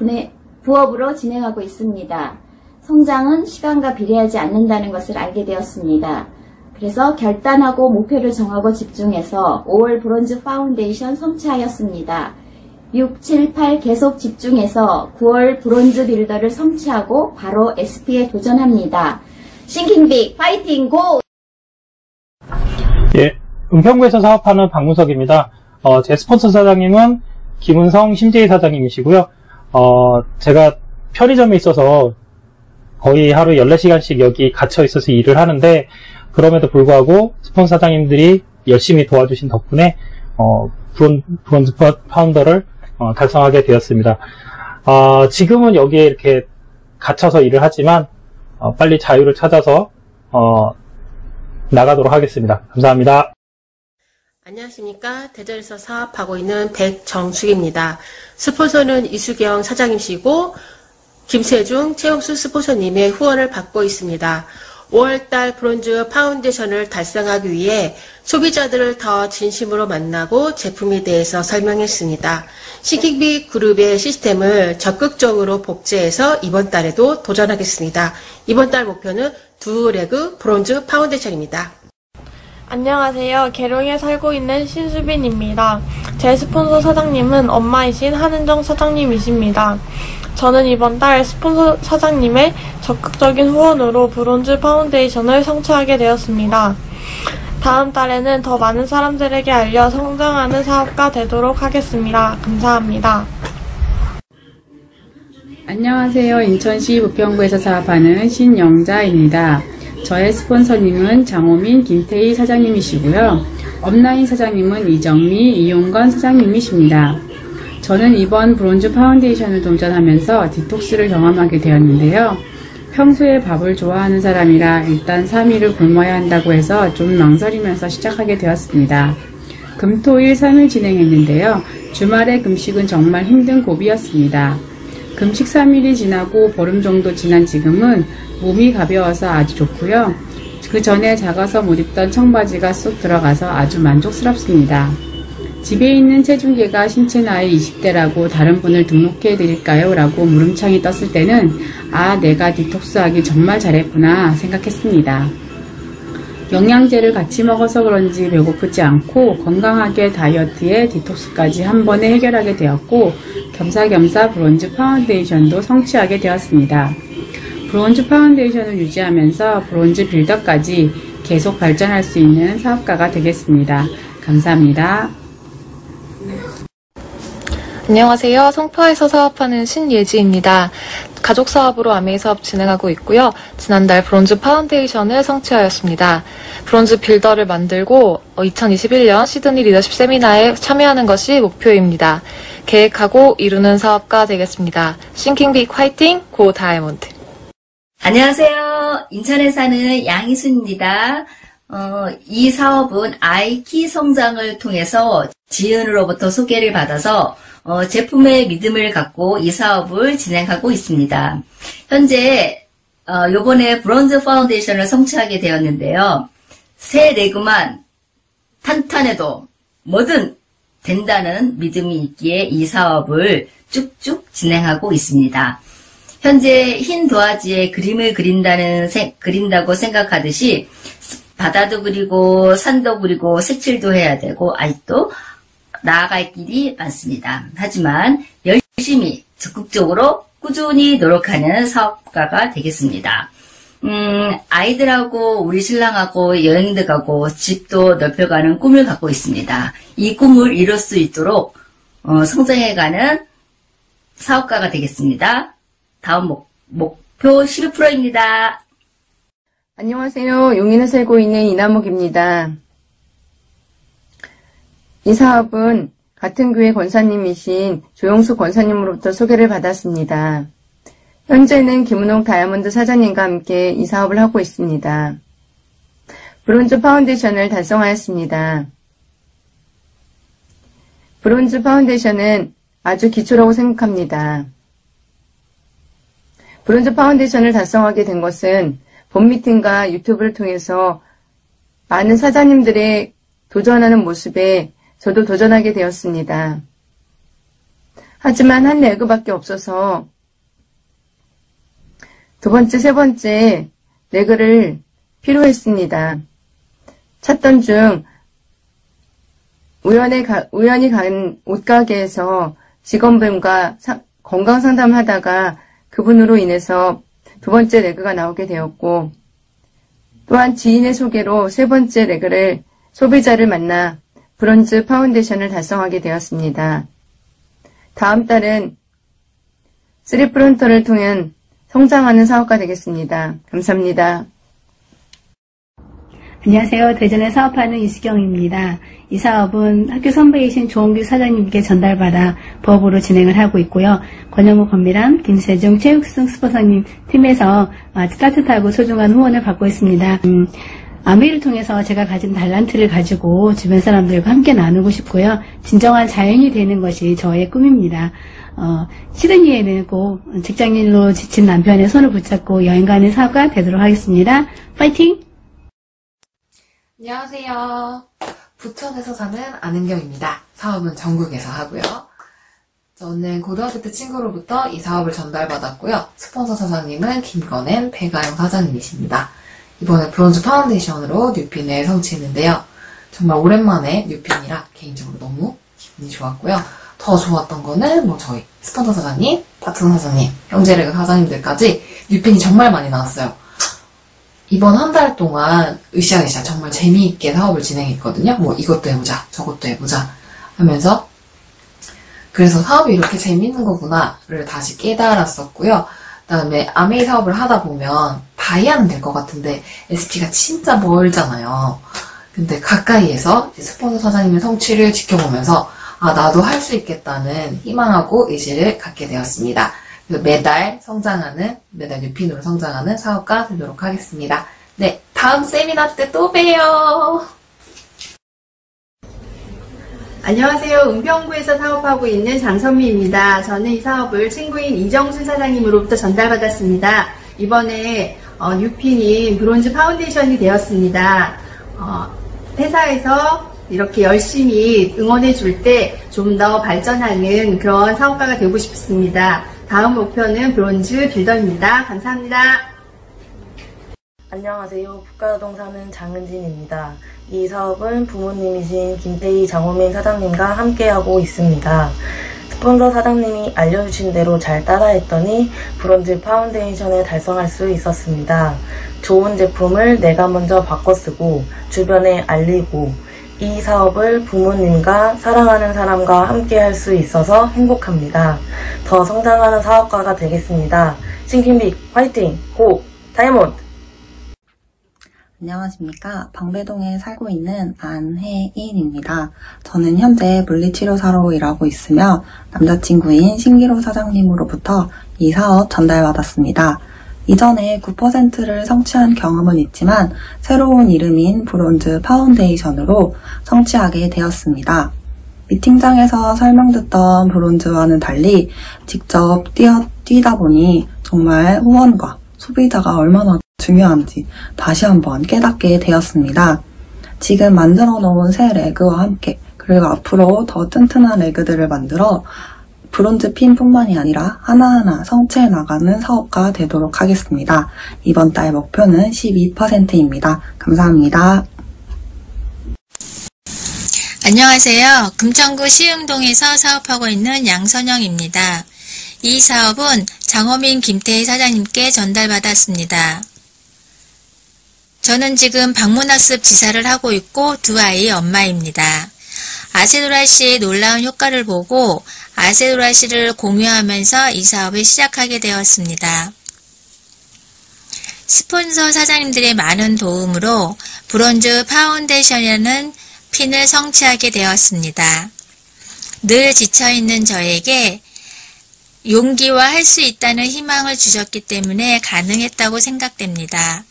부업으로 진행하고 있습니다. 성장은 시간과 비례하지 않는다는 것을 알게 되었습니다. 그래서 결단하고 목표를 정하고 집중해서 5월 브론즈 파운데이션 성취하였습니다. 6, 7, 8 계속 집중해서 9월 브론즈 빌더를 성취하고 바로 SP에 도전합니다. 싱킹빅 파이팅 고! 예, 은평구에서 사업하는 박문석입니다. 제 스폰서 사장님은 김은성, 심재희 사장님이시고요. 제가 편의점에 있어서 거의 하루 14시간씩 여기 갇혀 있어서 일을 하는데 그럼에도 불구하고 스폰서 사장님들이 열심히 도와주신 덕분에 브론즈 파운더를 달성하게 되었습니다. 지금은 여기에 이렇게 갇혀서 일을 하지만 빨리 자유를 찾아서 나가도록 하겠습니다. 감사합니다. 안녕하십니까. 대전에서 사업하고 있는 백정숙입니다. 스폰서는 이수경 사장님이시고 김세중, 최용수 스폰서님의 후원을 받고 있습니다. 5월달 브론즈 파운데이션을 달성하기 위해 소비자들을 더 진심으로 만나고 제품에 대해서 설명했습니다. 싱킹빅 그룹의 시스템을 적극적으로 복제해서 이번 달에도 도전하겠습니다. 이번 달 목표는 2레그 브론즈 파운데이션입니다. 안녕하세요. 계룡에 살고 있는 신수빈입니다. 제 스폰서 사장님은 엄마이신 한은정 사장님이십니다. 저는 이번 달 스폰서 사장님의 적극적인 후원으로 브론즈 파운데이션을 성취하게 되었습니다. 다음 달에는 더 많은 사람들에게 알려 성장하는 사업가 되도록 하겠습니다. 감사합니다. 안녕하세요. 인천시 부평구에서 사업하는 신영자입니다. 저의 스폰서님은 장호민, 김태희 사장님이시고요. 업라인 사장님은 이정미, 이용건 사장님이십니다. 저는 이번 브론즈 파운데이션을 도전하면서 디톡스를 경험하게 되었는데요. 평소에 밥을 좋아하는 사람이라 일단 3일을 굶어야 한다고 해서 좀 망설이면서 시작하게 되었습니다. 금, 토, 일 3일 진행했는데요. 주말에 금식은 정말 힘든 고비였습니다. 금식 3일이 지나고 보름 정도 지난 지금은 몸이 가벼워서 아주 좋고요. 그 전에 작아서 못 입던 청바지가 쏙 들어가서 아주 만족스럽습니다. 집에 있는 체중계가 신체 나이 20대라고 다른 분을 등록해 드릴까요? 라고 물음창이 떴을 때는 아, 내가 디톡스하기 정말 잘했구나 생각했습니다. 영양제를 같이 먹어서 그런지 배고프지 않고 건강하게 다이어트에 디톡스까지 한 번에 해결하게 되었고 겸사겸사 브론즈 파운데이션도 성취하게 되었습니다. 브론즈 파운데이션을 유지하면서 브론즈 빌더까지 계속 발전할 수 있는 사업가가 되겠습니다. 감사합니다. 안녕하세요. 성파에서 사업하는 신예지입니다. 가족 사업으로 아메이 사업 진행하고 있고요. 지난달 브론즈 파운데이션을 성취하였습니다. 브론즈 빌더를 만들고 2021년 시드니 리더십 세미나에 참여하는 것이 목표입니다. 계획하고 이루는 사업가 되겠습니다. 싱킹빅 화이팅! 고 다이아몬드. 안녕하세요. 인천에 사는 양희순입니다. 이 사업은 아이키 성장을 통해서 지은으로부터 소개를 받아서 제품의 믿음을 갖고 이 사업을 진행하고 있습니다. 현재 요번에 브론즈 파운데이션을 성취하게 되었는데요. 새 레그만 탄탄해도 뭐든 된다는 믿음이 있기에 이 사업을 쭉쭉 진행하고 있습니다. 현재 흰 도화지에 그림을 그린다고 생각하듯이 바다도 그리고 산도 그리고 색칠도 해야 되고 아직도 나아갈 길이 많습니다. 하지만 열심히 적극적으로 꾸준히 노력하는 사업가가 되겠습니다. 아이들하고 우리 신랑하고 여행도 가고 집도 넓혀가는 꿈을 갖고 있습니다. 이 꿈을 이룰 수 있도록 성장해가는 사업가가 되겠습니다. 다음 목표 12%입니다. 안녕하세요. 용인에 살고 있는 이나목입니다. 이 사업은 같은 교회 권사님이신 조영수 권사님으로부터 소개를 받았습니다. 현재는 김은옥 다이아몬드 사장님과 함께 이 사업을 하고 있습니다. 브론즈 파운데이션을 달성하였습니다. 브론즈 파운데이션은 아주 기초라고 생각합니다. 브론즈 파운데이션을 달성하게 된 것은 본 미팅과 유튜브를 통해서 많은 사장님들의 도전하는 모습에 저도 도전하게 되었습니다. 하지만 한 레그밖에 없어서 두 번째, 세 번째 레그를 필요했습니다. 찾던 중 우연히 간 옷가게에서 직원분과 건강 상담하다가 그분으로 인해서 두 번째 레그가 나오게 되었고 또한 지인의 소개로 세 번째 레그를 소비자를 만나 브론즈 파운데이션을 달성하게 되었습니다. 다음 달은 3프론터를 통한 성장하는 사업가 되겠습니다. 감사합니다. 안녕하세요. 대전에 사업하는 이수경입니다. 이 사업은 학교 선배이신 조홍규 사장님께 전달받아 부업으로 진행을 하고 있고요. 권영우, 권미란, 김세중, 최육승 스폰서님 팀에서 아주 따뜻하고 소중한 후원을 받고 있습니다. 아메이를 통해서 제가 가진 달란트를 가지고 주변 사람들과 함께 나누고 싶고요. 진정한 자연이 되는 것이 저의 꿈입니다. 시드니에는 꼭 직장인으로 지친 남편의 손을 붙잡고 여행 가는 사업가 되도록 하겠습니다. 파이팅! 안녕하세요. 부천에서 사는 안은경입니다. 사업은 전국에서 하고요. 저는 고등학교 때 친구로부터 이 사업을 전달받았고요. 스폰서 사장님은 김건앤 배가영 사장님이십니다. 이번에 브론즈 파운데이션으로 뉴핀을 성취했는데요. 정말 오랜만에 뉴핀이라 개인적으로 너무 기분이 좋았고요. 더 좋았던 거는 저희 스폰서 사장님, 파트너 사장님, 형제레그 사장님들까지 뉴핀이 정말 많이 나왔어요. 이번 한 달 동안 으쌰으쌰 정말 재미있게 사업을 진행했거든요. 이것도 해보자, 저것도 해보자 하면서 그래서 사업이 이렇게 재밌는 거구나를 다시 깨달았었고요. 그다음에 아메이 사업을 하다 보면 바이아는 될 것 같은데 SP가 진짜 멀잖아요. 근데 가까이에서 스폰서 사장님의 성취를 지켜보면서 나도 할 수 있겠다는 희망하고 의지를 갖게 되었습니다. 매달 매달 뉴핀으로 성장하는 사업가 되도록 하겠습니다. 네, 다음 세미나 때 또 봬요. 안녕하세요. 은평구에서 사업하고 있는 장선미입니다. 저는 이 사업을 친구인 이정순 사장님으로부터 전달받았습니다. 이번에 뉴핀인 브론즈 파운데이션이 되었습니다. 회사에서 이렇게 열심히 응원해 줄 때 좀 더 발전하는 그런 사업가가 되고 싶습니다. 다음 목표는 브론즈 빌더입니다. 감사합니다. 안녕하세요. 북가동 사는 장은진입니다. 이 사업은 부모님이신 김태희 장호민 사장님과 함께하고 있습니다. 스폰서 사장님이 알려주신 대로 잘 따라했더니 브론즈 파운데이션을 달성할 수 있었습니다. 좋은 제품을 내가 먼저 바꿔 쓰고 주변에 알리고 이 사업을 부모님과 사랑하는 사람과 함께 할 수 있어서 행복합니다. 더 성장하는 사업가가 되겠습니다. 싱킹빅 화이팅! 고! 다이아몬드! 안녕하십니까. 방배동에 살고 있는 안혜인입니다. 저는 현재 물리치료사로 일하고 있으며 남자친구인 신기로 사장님으로부터 이 사업 전달받았습니다. 이전에 9%를 성취한 경험은 있지만 새로운 이름인 브론즈 파운데이션으로 성취하게 되었습니다. 미팅장에서 설명 듣던 브론즈와는 달리 직접 뛰다 보니 정말 후원과 소비자가 얼마나 중요한지 다시 한번 깨닫게 되었습니다. 지금 만들어 놓은 새 레그와 함께 그리고 앞으로 더 튼튼한 레그들을 만들어 브론즈 핀뿐만이 아니라 하나하나 성취해 나가는 사업가 되도록 하겠습니다. 이번 달 목표는 12%입니다. 감사합니다. 안녕하세요. 금천구 시흥동에서 사업하고 있는 양선영입니다. 이 사업은 장호민 김태희 사장님께 전달받았습니다. 저는 지금 박문학습 지사를 하고 있고 두 아이 엄마입니다. 아세도라씨의 놀라운 효과를 보고 아세도라씨를 공유하면서 이 사업을 시작하게 되었습니다. 스폰서 사장님들의 많은 도움으로 브론즈 파운데이션이라는 핀을 성취하게 되었습니다. 늘 지쳐있는 저에게 용기와 할 수 있다는 희망을 주셨기 때문에 가능했다고 생각됩니다.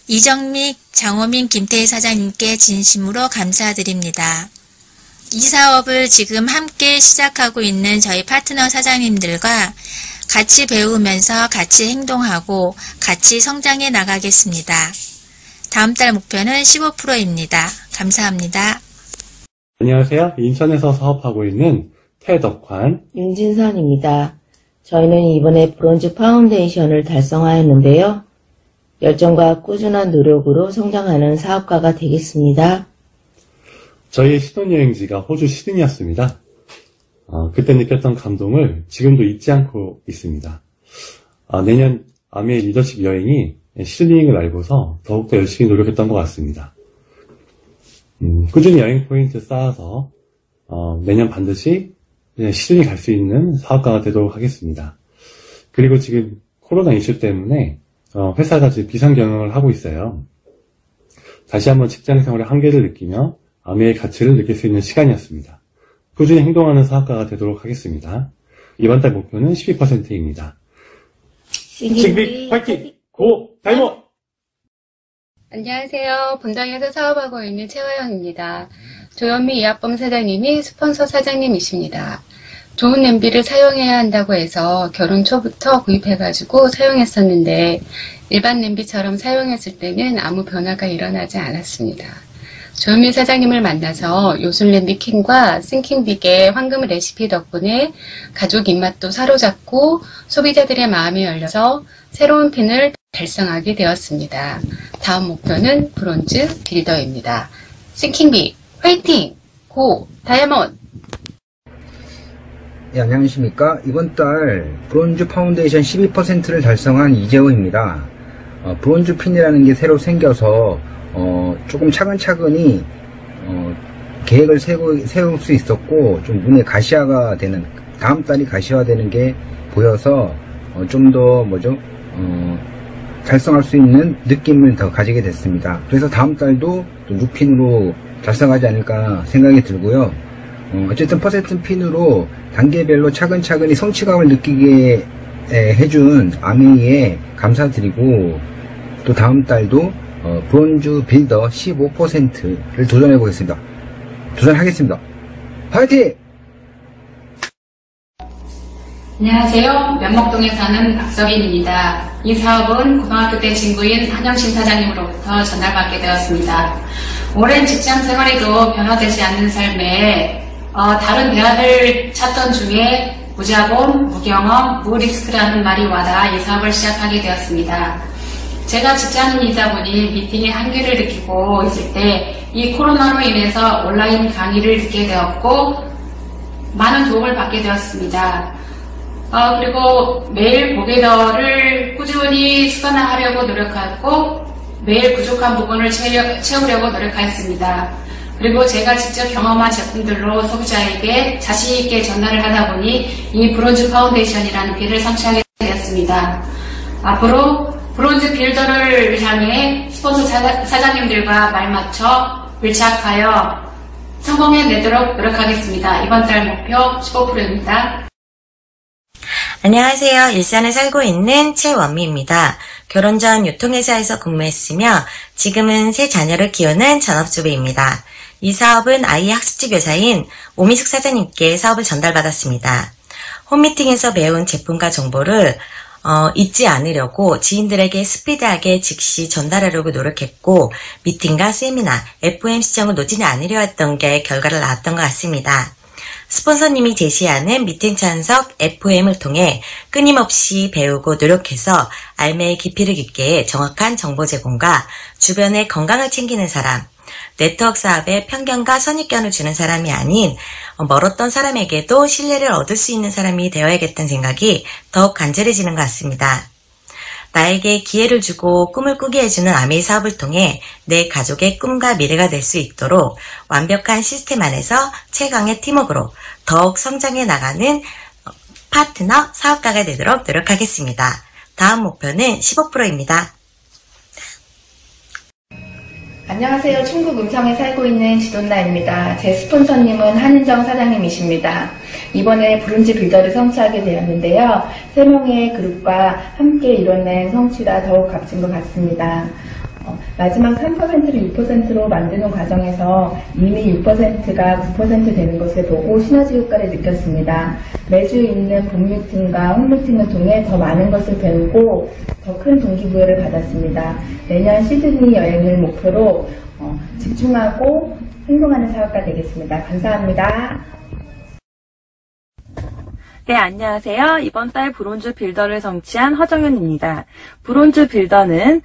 이정믹, 장호민, 김태희 사장님께 진심으로 감사드립니다. 이 사업을 지금 함께 시작하고 있는 저희 파트너 사장님들과 같이 배우면서 같이 행동하고 같이 성장해 나가겠습니다. 다음 달 목표는 15%입니다. 감사합니다. 안녕하세요. 인천에서 사업하고 있는 태덕환 윤진선입니다. 저희는 이번에 브론즈 파운데이션을 달성하였는데요. 열정과 꾸준한 노력으로 성장하는 사업가가 되겠습니다. 저희의 신혼여행지가 호주 시드니였습니다. 그때 느꼈던 감동을 지금도 잊지 않고 있습니다. 내년 아메이 리더십 여행이 시드니인 걸 알고서 더욱더 열심히 노력했던 것 같습니다. 꾸준히 여행 포인트 쌓아서 내년 반드시 시드니 갈 수 있는 사업가가 되도록 하겠습니다. 그리고 지금 코로나 이슈 때문에 회사가 지금 비상경영을 하고 있어요. 다시 한번 직장생활의 한계를 느끼며 아메이의 가치를 느낄 수 있는 시간이었습니다. 꾸준히 행동하는 사업가가 되도록 하겠습니다. 이번 달 목표는 12%입니다. 싱빅 화이팅! 고! 다이모! 안녕하세요. 본당에서 사업하고 있는 최화영입니다. 조현미 이합범 사장님이 스폰서 사장님이십니다. 좋은 냄비를 사용해야 한다고 해서 결혼 초부터 구입해가지고 사용했었는데 일반 냄비처럼 사용했을 때는 아무 변화가 일어나지 않았습니다. 조현민 사장님을 만나서 요술냄비 킹과 싱킹빅의 황금 레시피 덕분에 가족 입맛도 사로잡고 소비자들의 마음이 열려서 새로운 핀을 달성하게 되었습니다. 다음 목표는 브론즈 빌더입니다. 싱킹빅 화이팅! 고! 다이아몬드! 네, 안녕하십니까. 이번 달 브론즈 파운데이션 12%를 달성한 이재호입니다. 브론즈 핀이라는 게 새로 생겨서 조금 차근차근히 계획을 세울 수 있었고 좀 눈에 가시화가 되는, 다음 달이 가시화되는 게 보여서 좀 더 달성할 수 있는 느낌을 더 가지게 됐습니다. 그래서 다음 달도 또 6핀으로 달성하지 않을까 생각이 들고요. 어쨌든 퍼센트 핀으로 단계별로 차근차근히 성취감을 느끼게 해준 아메이에 감사드리고, 또 다음 달도 브론즈 빌더 15%를 도전해 보겠습니다. 도전하겠습니다. 화이팅! 안녕하세요. 면목동에 사는 박서빈입니다. 이 사업은 고등학교 때 친구인 한영신 사장님으로부터 전달받게 되었습니다. 오랜 직장 생활에도 변화되지 않는 삶에 다른 대안을 찾던 중에 무자본, 무경험, 무리스크라는 말이 와닿아 이 사업을 시작하게 되었습니다. 제가 직장인이다 보니 미팅의 한계를 느끼고 있을 때 이 코로나로 인해서 온라인 강의를 듣게 되었고 많은 도움을 받게 되었습니다. 그리고 매일 고객들을 꾸준히 습관화하려고 노력하고 매일 부족한 부분을 채우려고 노력하였습니다. 그리고 제가 직접 경험한 제품들로 소비자에게 자신있게 전달을 하다 보니 이 브론즈 파운데이션이라는 핀을 성취하게 되었습니다. 앞으로 브론즈 빌더를 향해 스폰서 사장님들과 말맞춰 밀착하여 성공해내도록 노력하겠습니다. 이번 달 목표 15%입니다. 안녕하세요. 일산에 살고 있는 최원미입니다. 결혼 전 유통회사에서 근무했으며 지금은 세 자녀를 키우는 전업주부입니다. 이 사업은 아이의 학습지 교사인 오미숙 사장님께 사업을 전달받았습니다. 홈미팅에서 배운 제품과 정보를 잊지 않으려고 지인들에게 스피드하게 즉시 전달하려고 노력했고 미팅과 세미나, FM 시청을 놓치지 않으려 했던 게 결과를 낳았던 것 같습니다. 스폰서님이 제시하는 미팅 참석 FM을 통해 끊임없이 배우고 노력해서 알매의 깊이를 깊게 정확한 정보 제공과 주변의 건강을 챙기는 사람, 네트워크 사업에 편견과 선입견을 주는 사람이 아닌 멀었던 사람에게도 신뢰를 얻을 수 있는 사람이 되어야겠다는 생각이 더욱 간절해지는 것 같습니다. 나에게 기회를 주고 꿈을 꾸게 해주는 아메이 사업을 통해 내 가족의 꿈과 미래가 될 수 있도록 완벽한 시스템 안에서 최강의 팀워크로 더욱 성장해 나가는 파트너 사업가가 되도록 노력하겠습니다. 다음 목표는 15%입니다. 안녕하세요. 충북 음성에 살고 있는 지돈나입니다. 제 스폰서님은 한은정 사장님이십니다. 이번에 브론즈 빌더를 성취하게 되었는데요. 3명의 그룹과 함께 이뤄낸 성취가 더욱 값진 것 같습니다. 마지막 3%를 6%로 만드는 과정에서 이미 6%가 9% 되는 것을 보고 시너지 효과를 느꼈습니다. 매주 있는 본 미팅과 홈 미팅을 통해 더 많은 것을 배우고 더 큰 동기부여를 받았습니다. 내년 시드니 여행을 목표로 집중하고 행동하는 사업가 되겠습니다. 감사합니다. 네, 안녕하세요. 이번 달 브론즈 빌더를 성취한 허정현입니다. 브론즈 빌더는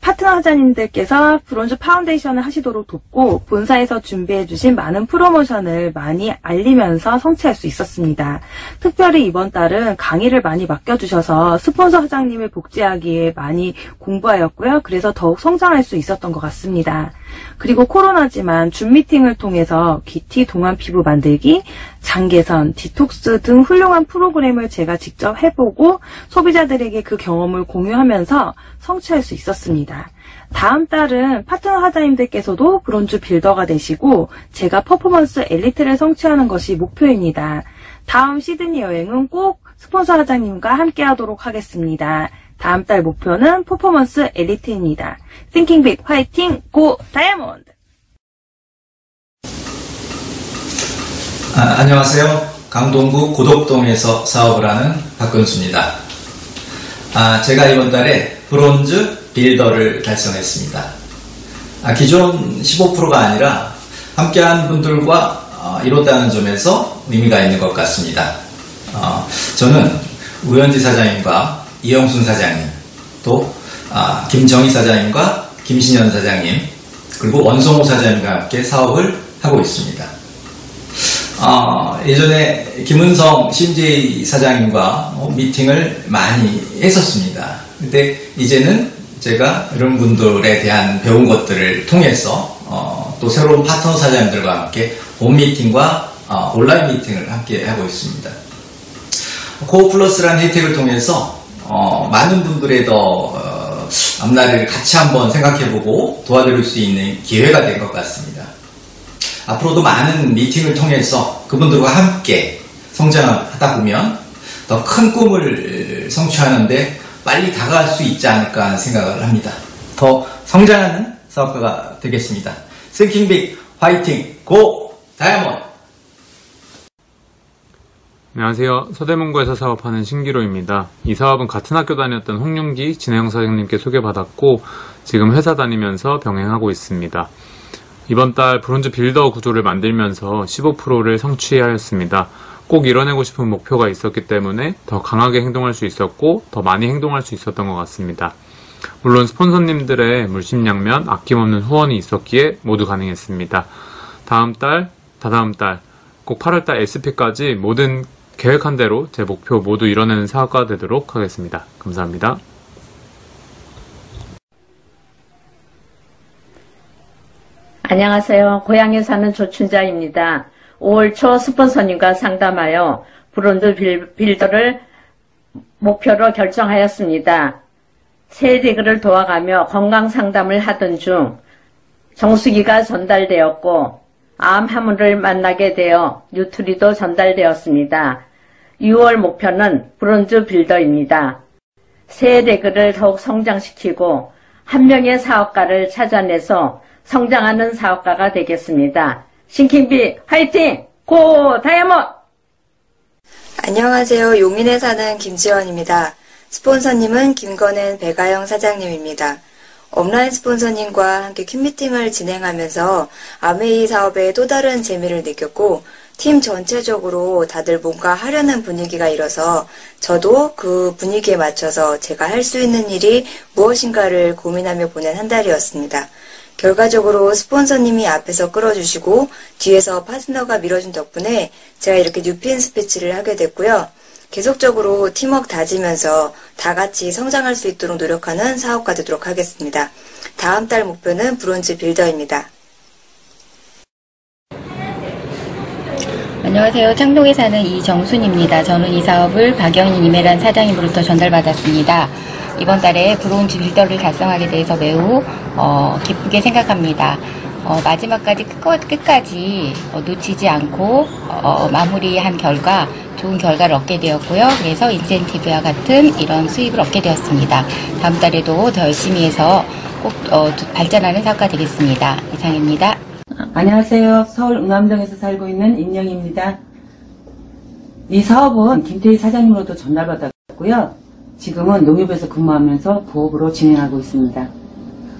파트너 사장님들께서 브론즈 파운데이션을 하시도록 돕고 본사에서 준비해주신 많은 프로모션을 많이 알리면서 성취할 수 있었습니다. 특별히 이번 달은 강의를 많이 맡겨주셔서 스폰서 사장님을 복제하기에 많이 공부하였고요. 그래서 더욱 성장할 수 있었던 것 같습니다. 그리고 코로나지만 줌 미팅을 통해서 귀티 동안 피부 만들기, 장 개선, 디톡스 등 훌륭한 프로그램을 제가 직접 해보고 소비자들에게 그 경험을 공유하면서 성취할 수 있었습니다. 다음 달은 파트너 사장님들께서도 브론즈 빌더가 되시고 제가 퍼포먼스 엘리트를 성취하는 것이 목표입니다. 다음 시드니 여행은 꼭 스폰서 사장님과 함께 하도록 하겠습니다. 다음 달 목표는 퍼포먼스 엘리트입니다. Thinking Big 화이팅! 고 다이아몬드! 안녕하세요. 강동구 고덕동에서 사업을 하는 박근수입니다. 제가 이번 달에 브론즈 빌더를 달성했습니다. 기존 15%가 아니라 함께한 분들과 이뤘다는 점에서 의미가 있는 것 같습니다. 저는 우현지 사장님과 이영순 사장님, 또 김정희 사장님과 김신현 사장님, 그리고 원성호 사장님과 함께 사업을 하고 있습니다. 예전에 김은성 CJ 사장님과 미팅을 많이 했었습니다. 근데 이제는 제가 이런 분들에 대한 배운 것들을 통해서 또 새로운 파트너 사장님들과 함께 본 미팅과 온라인 미팅을 함께 하고 있습니다. 코어 플러스라는 혜택을 통해서 많은 분들의 앞날을 같이 한번 생각해보고 도와드릴 수 있는 기회가 된 것 같습니다. 앞으로도 많은 미팅을 통해서 그분들과 함께 성장하다 보면 더 큰 꿈을 성취하는데 빨리 다가갈 수 있지 않을까 하는 생각을 합니다. 더 성장하는 사업가가 되겠습니다. Thinking Big 화이팅! 고! 다이아몬드! 안녕하세요. 서대문구에서 사업하는 신기로입니다. 이 사업은 같은 학교 다녔던 홍윤기 진해영 사장님께 소개받았고 지금 회사 다니면서 병행하고 있습니다. 이번 달 브론즈 빌더 구조를 만들면서 15%를 성취하였습니다. 꼭 이뤄내고 싶은 목표가 있었기 때문에 더 강하게 행동할 수 있었고 더 많이 행동할 수 있었던 것 같습니다. 물론 스폰서님들의 물심양면 아낌없는 후원이 있었기에 모두 가능했습니다. 다음 달, 다다음 달, 꼭 8월달 SP까지 모든 계획한 대로 제 목표 모두 이뤄내는 사업가 되도록 하겠습니다. 감사합니다. 안녕하세요. 고향에 사는 조춘자입니다. 5월 초 스폰서님과 상담하여 브론즈 빌더를 목표로 결정하였습니다. 새 대그를 도와가며 건강상담을 하던 중 정수기가 전달되었고 암 하모를 만나게 되어 뉴트리도 전달되었습니다. 6월 목표는 브론즈 빌더입니다. 새 대그를 더욱 성장시키고 한 명의 사업가를 찾아내서 성장하는 사업가가 되겠습니다. 신킹비 화이팅! 고 다이아몬드! 안녕하세요. 용인에 사는 김지원입니다. 스폰서님은 김건앤 배가영 사장님입니다. 업라인 스폰서님과 함께 큐미팅을 진행하면서 아메이 사업에 또 다른 재미를 느꼈고 팀 전체적으로 다들 뭔가 하려는 분위기가 일어서 저도 그 분위기에 맞춰서 제가 할 수 있는 일이 무엇인가를 고민하며 보낸 한 달이었습니다. 결과적으로 스폰서님이 앞에서 끌어주시고 뒤에서 파트너가 밀어준 덕분에 제가 이렇게 뉴핀 스피치를 하게 됐고요. 계속적으로 팀워크 다지면서 다 같이 성장할 수 있도록 노력하는 사업가 되도록 하겠습니다. 다음 달 목표는 브론즈 빌더입니다. 안녕하세요. 창동에 사는 이정순입니다. 저는 이 사업을 박영인 이메란 사장님으로부터 전달받았습니다. 이번 달에 브론즈 빌더를 달성하게 돼서 매우 기쁘게 생각합니다. 마지막까지 끝까지 놓치지 않고 마무리한 결과 좋은 결과를 얻게 되었고요. 그래서 인센티브와 같은 이런 수입을 얻게 되었습니다. 다음 달에도 더 열심히 해서 꼭 발전하는 사업가 되겠습니다. 이상입니다. 안녕하세요. 서울 응암동에서 살고 있는 임영입니다. 이 사업은 김태희 사장님으로도 전달받았고요. 지금은 농협에서 근무하면서 부업으로 진행하고 있습니다.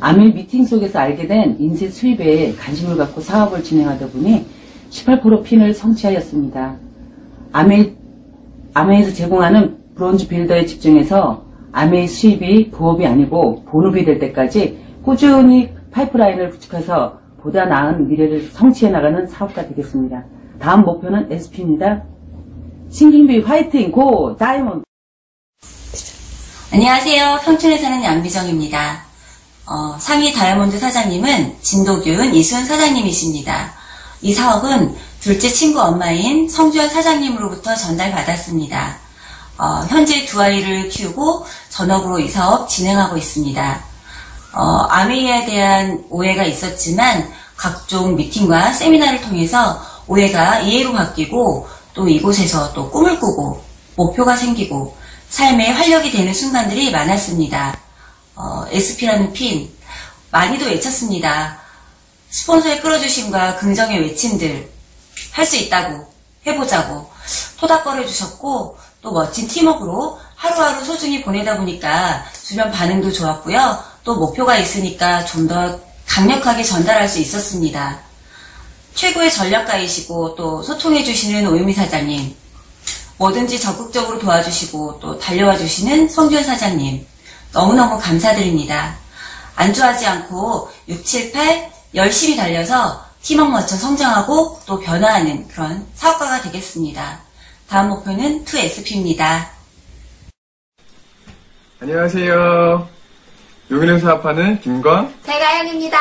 아밀 미팅 속에서 알게 된 인쇄 수입에 관심을 갖고 사업을 진행하다 보니 18% 핀을 성취하였습니다. 아메이에서 제공하는 브론즈 빌더에 집중해서 아메이 수입이 부업이 아니고 본업이 될 때까지 꾸준히 파이프라인을 구축해서 보다 나은 미래를 성취해 나가는 사업가 되겠습니다. 다음 목표는 SP입니다. 신김비 화이팅 고 다이아몬드. 안녕하세요. 평촌에 사는 양비정입니다. 상위 다이아몬드 사장님은 진도균 이순 사장님이십니다. 이 사업은 둘째 친구 엄마인 성주현 사장님으로부터 전달받았습니다. 현재 두 아이를 키우고 전업으로 이 사업 진행하고 있습니다. 아메이에 대한 오해가 있었지만 각종 미팅과 세미나를 통해서 오해가 이해로 바뀌고 또 이곳에서 또 꿈을 꾸고 목표가 생기고 삶의 활력이 되는 순간들이 많았습니다. SP라는 핀 많이도 외쳤습니다. 스폰서의 끌어주심과 긍정의 외침들 할 수 있다고 해보자고 토닥거려 주셨고 또 멋진 팀워크로 하루하루 소중히 보내다 보니까 주변 반응도 좋았고요. 또 목표가 있으니까 좀 더 강력하게 전달할 수 있었습니다. 최고의 전략가이시고 또 소통해 주시는 오유미 사장님, 뭐든지 적극적으로 도와주시고 또 달려와 주시는 송지현 사장님, 너무너무 감사드립니다. 안주하지 않고 6, 7, 8 열심히 달려서 팀워크 맞춰 성장하고 또 변화하는 그런 사업가가 되겠습니다. 다음 목표는 2SP입니다. 안녕하세요. 용인을 사업하는 김건, 배가연입니다.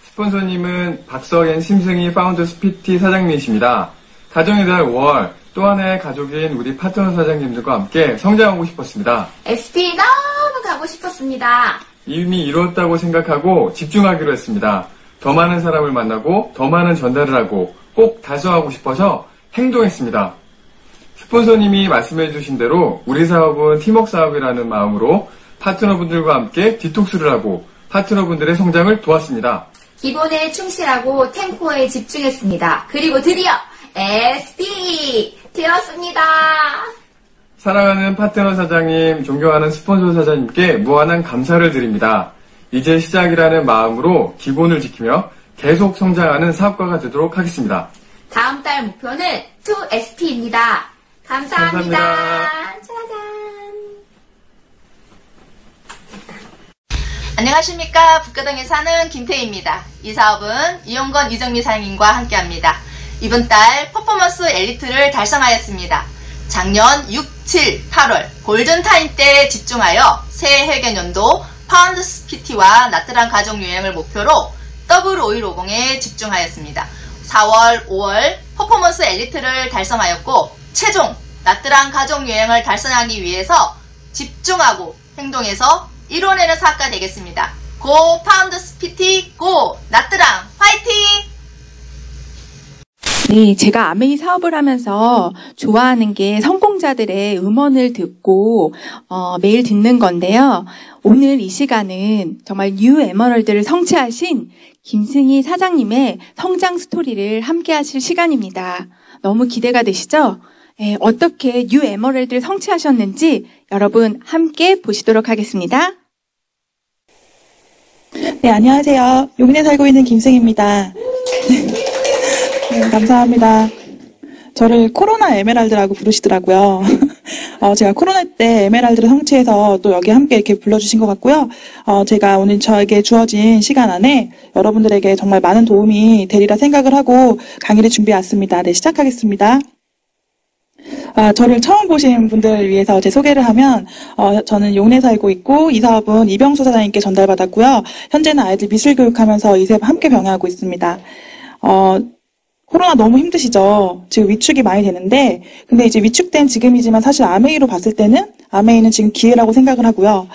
스폰서님은 박석엔 심승희 파운드 스피티 사장님이십니다. 가정의 달 5월 또 하나의 가족인 우리 파트너 사장님들과 함께 성장하고 싶었습니다. SP 너무 가고 싶었습니다. 이미 이루었다고 생각하고 집중하기로 했습니다. 더 많은 사람을 만나고 더 많은 전달을 하고 꼭 달성하고 싶어서 행동했습니다. 스폰서님이 말씀해 주신 대로 우리 사업은 팀워크 사업이라는 마음으로 파트너분들과 함께 디톡스를 하고 파트너분들의 성장을 도왔습니다. 기본에 충실하고 템포에 집중했습니다. 그리고 드디어 SP 되었습니다. 사랑하는 파트너 사장님, 존경하는 스폰서 사장님께 무한한 감사를 드립니다. 이제 시작이라는 마음으로 기본을 지키며 계속 성장하는 사업가가 되도록 하겠습니다. 다음 달 목표는 2SP입니다. 감사합니다. 짜잔. 안녕하십니까. 북가동에 사는 김태희입니다. 이 사업은 이용건 이정미 사장님과 함께합니다. 이번 달 퍼포먼스 엘리트를 달성하였습니다. 작년 6, 7, 8월 골든타임 때 집중하여 새해 회계년도 파운드 스피티와 나트랑 가족 유행을 목표로 W5150에 집중하였습니다. 4월, 5월 퍼포먼스 엘리트를 달성하였고 최종 나트랑 가족 유행을 달성하기 위해서 집중하고 행동해서 이뤄내는 사업가 되겠습니다. 고 파운드 스피티 고 나트랑 파이팅! 네, 제가 아메이 사업을 하면서 좋아하는 게 성공자들의 음원을 듣고 매일 듣는 건데요. 오늘 이 시간은 정말 뉴 에머럴드를 성취하신 김승희 사장님의 성장 스토리를 함께 하실 시간입니다. 너무 기대가 되시죠? 네, 어떻게 뉴 에머럴드를 성취하셨는지 여러분 함께 보시도록 하겠습니다. 네, 안녕하세요. 용인에 살고 있는 김승희입니다. 네, 감사합니다. 저를 코로나 에메랄드라고 부르시더라고요. 제가 코로나 때 에메랄드를 성취해서 또 여기 함께 이렇게 불러주신 것 같고요. 제가 오늘 저에게 주어진 시간 안에 여러분들에게 정말 많은 도움이 되리라 생각을 하고 강의를 준비해 왔습니다. 네, 시작하겠습니다. 저를 처음 보신 분들을 위해서 제 소개를 하면 저는 용인에 살고 있고 이 사업은 이병수 사장님께 전달받았고요. 현재는 아이들 미술 교육하면서 이 사업 함께 병행하고 있습니다. 코로나 너무 힘드시죠? 지금 위축이 많이 되는데 근데 이제 위축된 지금이지만 사실 아메이로 봤을 때는 아메이는 지금 기회라고 생각을 하고요.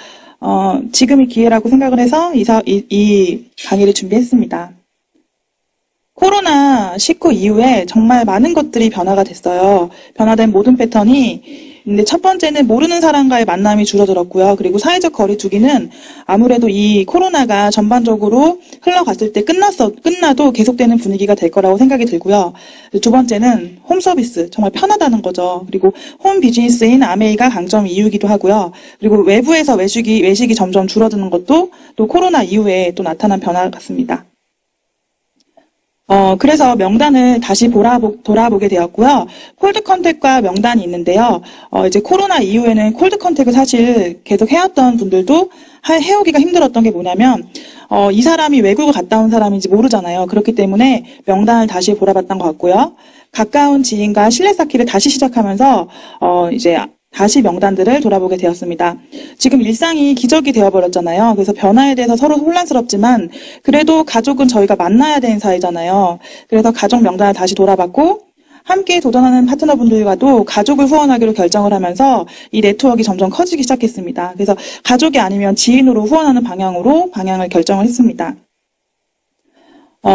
지금이 기회라고 생각을 해서 이 강의를 준비했습니다. 코로나19 이후에 정말 많은 것들이 변화가 됐어요. 변화된 모든 패턴이 근데 첫 번째는 모르는 사람과의 만남이 줄어들었고요. 그리고 사회적 거리 두기는 아무래도 이 코로나가 전반적으로 흘러갔을 때 끝나도 계속되는 분위기가 될 거라고 생각이 들고요. 두 번째는 홈 서비스, 정말 편하다는 거죠. 그리고 홈 비즈니스인 아메이가 강점 이유이기도 하고요. 그리고 외부에서 외식이 점점 줄어드는 것도 또 코로나 이후에 또 나타난 변화 같습니다. 그래서 명단을 다시 돌아보게 되었고요. 콜드 컨택과 명단이 있는데요. 이제 코로나 이후에는 콜드 컨택을 사실 계속 해왔던 분들도 해오기가 힘들었던 게 뭐냐면, 이 사람이 외국을 갔다 온 사람인지 모르잖아요. 그렇기 때문에 명단을 다시 돌아봤던 것 같고요. 가까운 지인과 신뢰 쌓기를 다시 시작하면서, 이제 다시 명단들을 돌아보게 되었습니다. 지금 일상이 기적이 되어버렸잖아요. 그래서 변화에 대해서 서로 혼란스럽지만 그래도 가족은 저희가 만나야 되는 사이잖아요. 그래서 가족 명단을 다시 돌아봤고 함께 도전하는 파트너분들과도 가족을 후원하기로 결정을 하면서 이 네트워크가 점점 커지기 시작했습니다. 그래서 가족이 아니면 지인으로 후원하는 방향을 결정을 했습니다.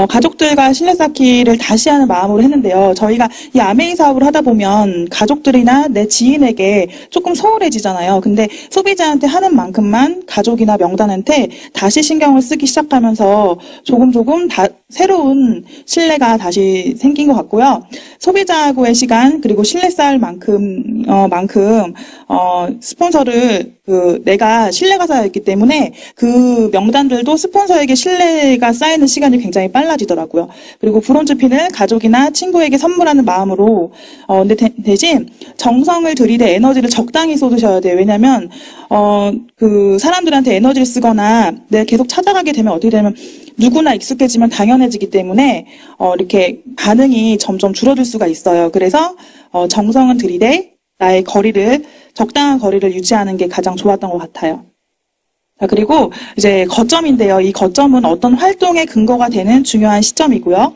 가족들과 실내 쌓기를 다시 하는 마음으로 했는데요. 저희가 이 아메이 사업을 하다 보면 가족들이나 내 지인에게 조금 소홀해지잖아요. 근데 소비자한테 하는 만큼만 가족이나 명단한테 다시 신경을 쓰기 시작하면서 조금 새로운 신뢰가 다시 생긴 것 같고요. 소비자하고의 시간 그리고 신뢰 쌓을 만큼 스폰서를 내가 신뢰가 쌓여있기 때문에 그 명단들도 스폰서에게 신뢰가 쌓이는 시간이 굉장히 빨라지더라고요. 그리고 브론즈핀을 가족이나 친구에게 선물하는 마음으로 근데 대신 정성을 들이대 에너지를 적당히 쏟으셔야 돼요. 왜냐면 그 사람들한테 에너지를 쓰거나 내가 계속 찾아가게 되면 어떻게 되면 누구나 익숙해지면 당연해지기 때문에 이렇게 반응이 점점 줄어들 수가 있어요. 그래서 정성은 들이대 나의 적당한 거리를 유지하는 게 가장 좋았던 것 같아요. 자, 그리고 이제 거점인데요. 이 거점은 어떤 활동의 근거가 되는 중요한 시점이고요.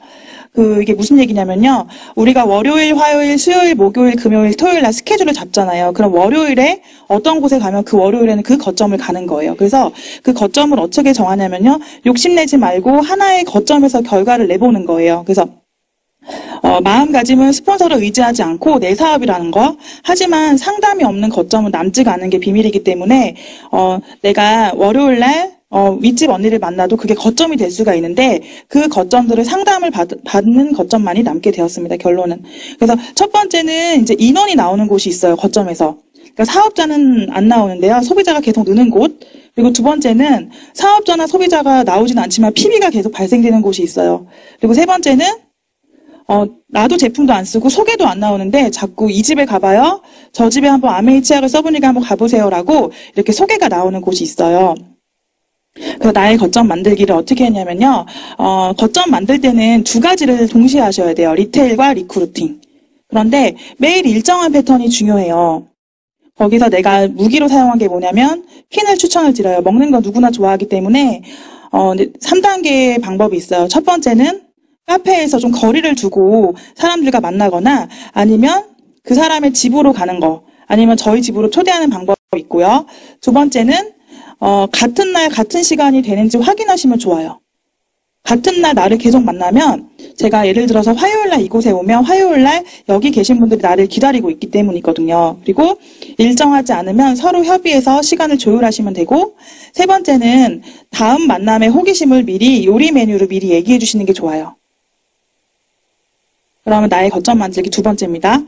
이게 무슨 얘기냐면요. 우리가 월요일, 화요일, 수요일, 목요일, 금요일, 토요일 날 스케줄을 잡잖아요. 그럼 월요일에 어떤 곳에 가면 그 월요일에는 그 거점을 가는 거예요. 그래서 그 거점을 어떻게 정하냐면요. 욕심내지 말고 하나의 거점에서 결과를 내보는 거예요. 그래서 마음가짐은 스폰서를 의지하지 않고 내 사업이라는 거. 하지만 상담이 없는 거점은 남지가 않은 게 비밀이기 때문에 내가 월요일 날 윗집 언니를 만나도 그게 거점이 될 수가 있는데 그 거점들을 상담을 받는 거점만이 남게 되었습니다. 결론은. 그래서 첫 번째는 이제 인원이 나오는 곳이 있어요. 거점에서. 그러니까 사업자는 안 나오는데요. 소비자가 계속 느는 곳. 그리고 두 번째는 사업자나 소비자가 나오진 않지만 PB가 계속 발생되는 곳이 있어요. 그리고 세 번째는 나도 제품도 안 쓰고 소개도 안 나오는데 자꾸 이 집에 가봐요. 저 집에 한번 아메이 치약을 써보니까 한번 가보세요라고 이렇게 소개가 나오는 곳이 있어요. 그래서 나의 거점 만들기를 어떻게 했냐면요. 거점 만들 때는 두 가지를 동시에 하셔야 돼요. 리테일과 리크루팅. 그런데 매일 일정한 패턴이 중요해요. 거기서 내가 무기로 사용한 게 뭐냐면 퀸을 추천을 드려요. 먹는 거 누구나 좋아하기 때문에 3단계의 방법이 있어요. 첫 번째는 카페에서 좀 거리를 두고 사람들과 만나거나 아니면 그 사람의 집으로 가는 거 아니면 저희 집으로 초대하는 방법이 있고요. 두 번째는 같은 날 같은 시간이 되는지 확인하시면 좋아요. 같은 날 나를 계속 만나면 제가 예를 들어서 화요일 날 이곳에 오면 화요일 날 여기 계신 분들이 나를 기다리고 있기 때문이거든요. 그리고 일정하지 않으면 서로 협의해서 시간을 조율하시면 되고 세 번째는 다음 만남의 호기심을 미리 요리 메뉴를 미리 얘기해 주시는 게 좋아요. 그러면 나의 거점 만들기 두 번째입니다.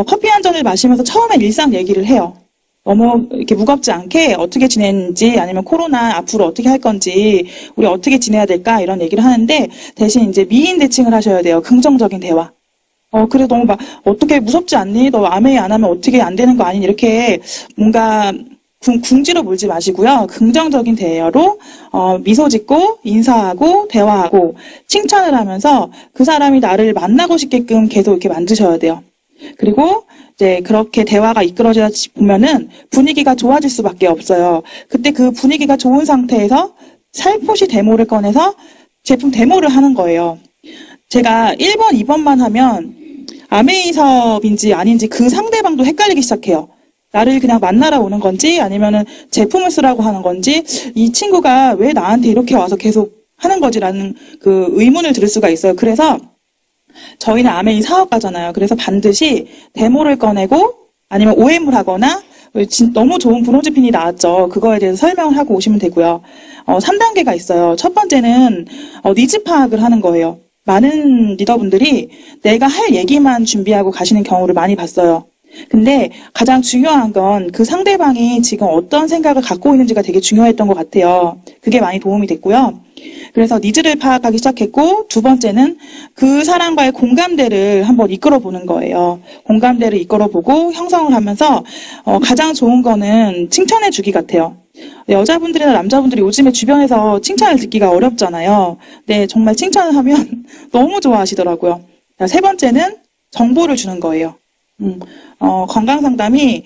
커피 한 잔을 마시면서 처음엔 일상 얘기를 해요. 너무 이렇게 무겁지 않게 어떻게 지냈는지 아니면 코로나 앞으로 어떻게 할 건지 우리 어떻게 지내야 될까 이런 얘기를 하는데 대신 이제 미인 대칭을 하셔야 돼요. 긍정적인 대화. 그래 너무 막 어떻게 무섭지 않니? 너 아메이 안 하면 어떻게 안 되는 거 아니니? 이렇게 뭔가 궁지로 물지 마시고요. 긍정적인 대화로 미소 짓고 인사하고 대화하고 칭찬을 하면서 그 사람이 나를 만나고 싶게끔 계속 이렇게 만드셔야 돼요. 그리고 이제 그렇게 대화가 이끌어지다 보면은 분위기가 좋아질 수밖에 없어요. 그때 그 분위기가 좋은 상태에서 살포시 데모를 꺼내서 제품 데모를 하는 거예요. 제가 1번, 2번만 하면 아메이 사업인지 아닌지 그 상대방도 헷갈리기 시작해요. 나를 그냥 만나러 오는 건지 아니면은 제품을 쓰라고 하는 건지 이 친구가 왜 나한테 이렇게 와서 계속 하는 거지라는 그 의문을 들을 수가 있어요. 그래서 저희는 아메이 사업가잖아요. 그래서 반드시 데모를 꺼내고 아니면 OM을 하거나 너무 좋은 브론즈핀이 나왔죠. 그거에 대해서 설명을 하고 오시면 되고요. 3단계가 있어요. 첫 번째는 니즈 파악을 하는 거예요. 많은 리더분들이 내가 할 얘기만 준비하고 가시는 경우를 많이 봤어요. 근데 가장 중요한 건 그 상대방이 지금 어떤 생각을 갖고 있는지가 되게 중요했던 것 같아요. 그게 많이 도움이 됐고요. 그래서 니즈를 파악하기 시작했고 두 번째는 그 사람과의 공감대를 한번 이끌어 보는 거예요. 공감대를 이끌어 보고 형성을 하면서 가장 좋은 거는 칭찬해 주기 같아요. 여자분들이나 남자분들이 요즘에 주변에서 칭찬을 듣기가 어렵잖아요. 네, 정말 칭찬을 하면 너무 좋아하시더라고요. 세 번째는 정보를 주는 거예요. 건강 상담이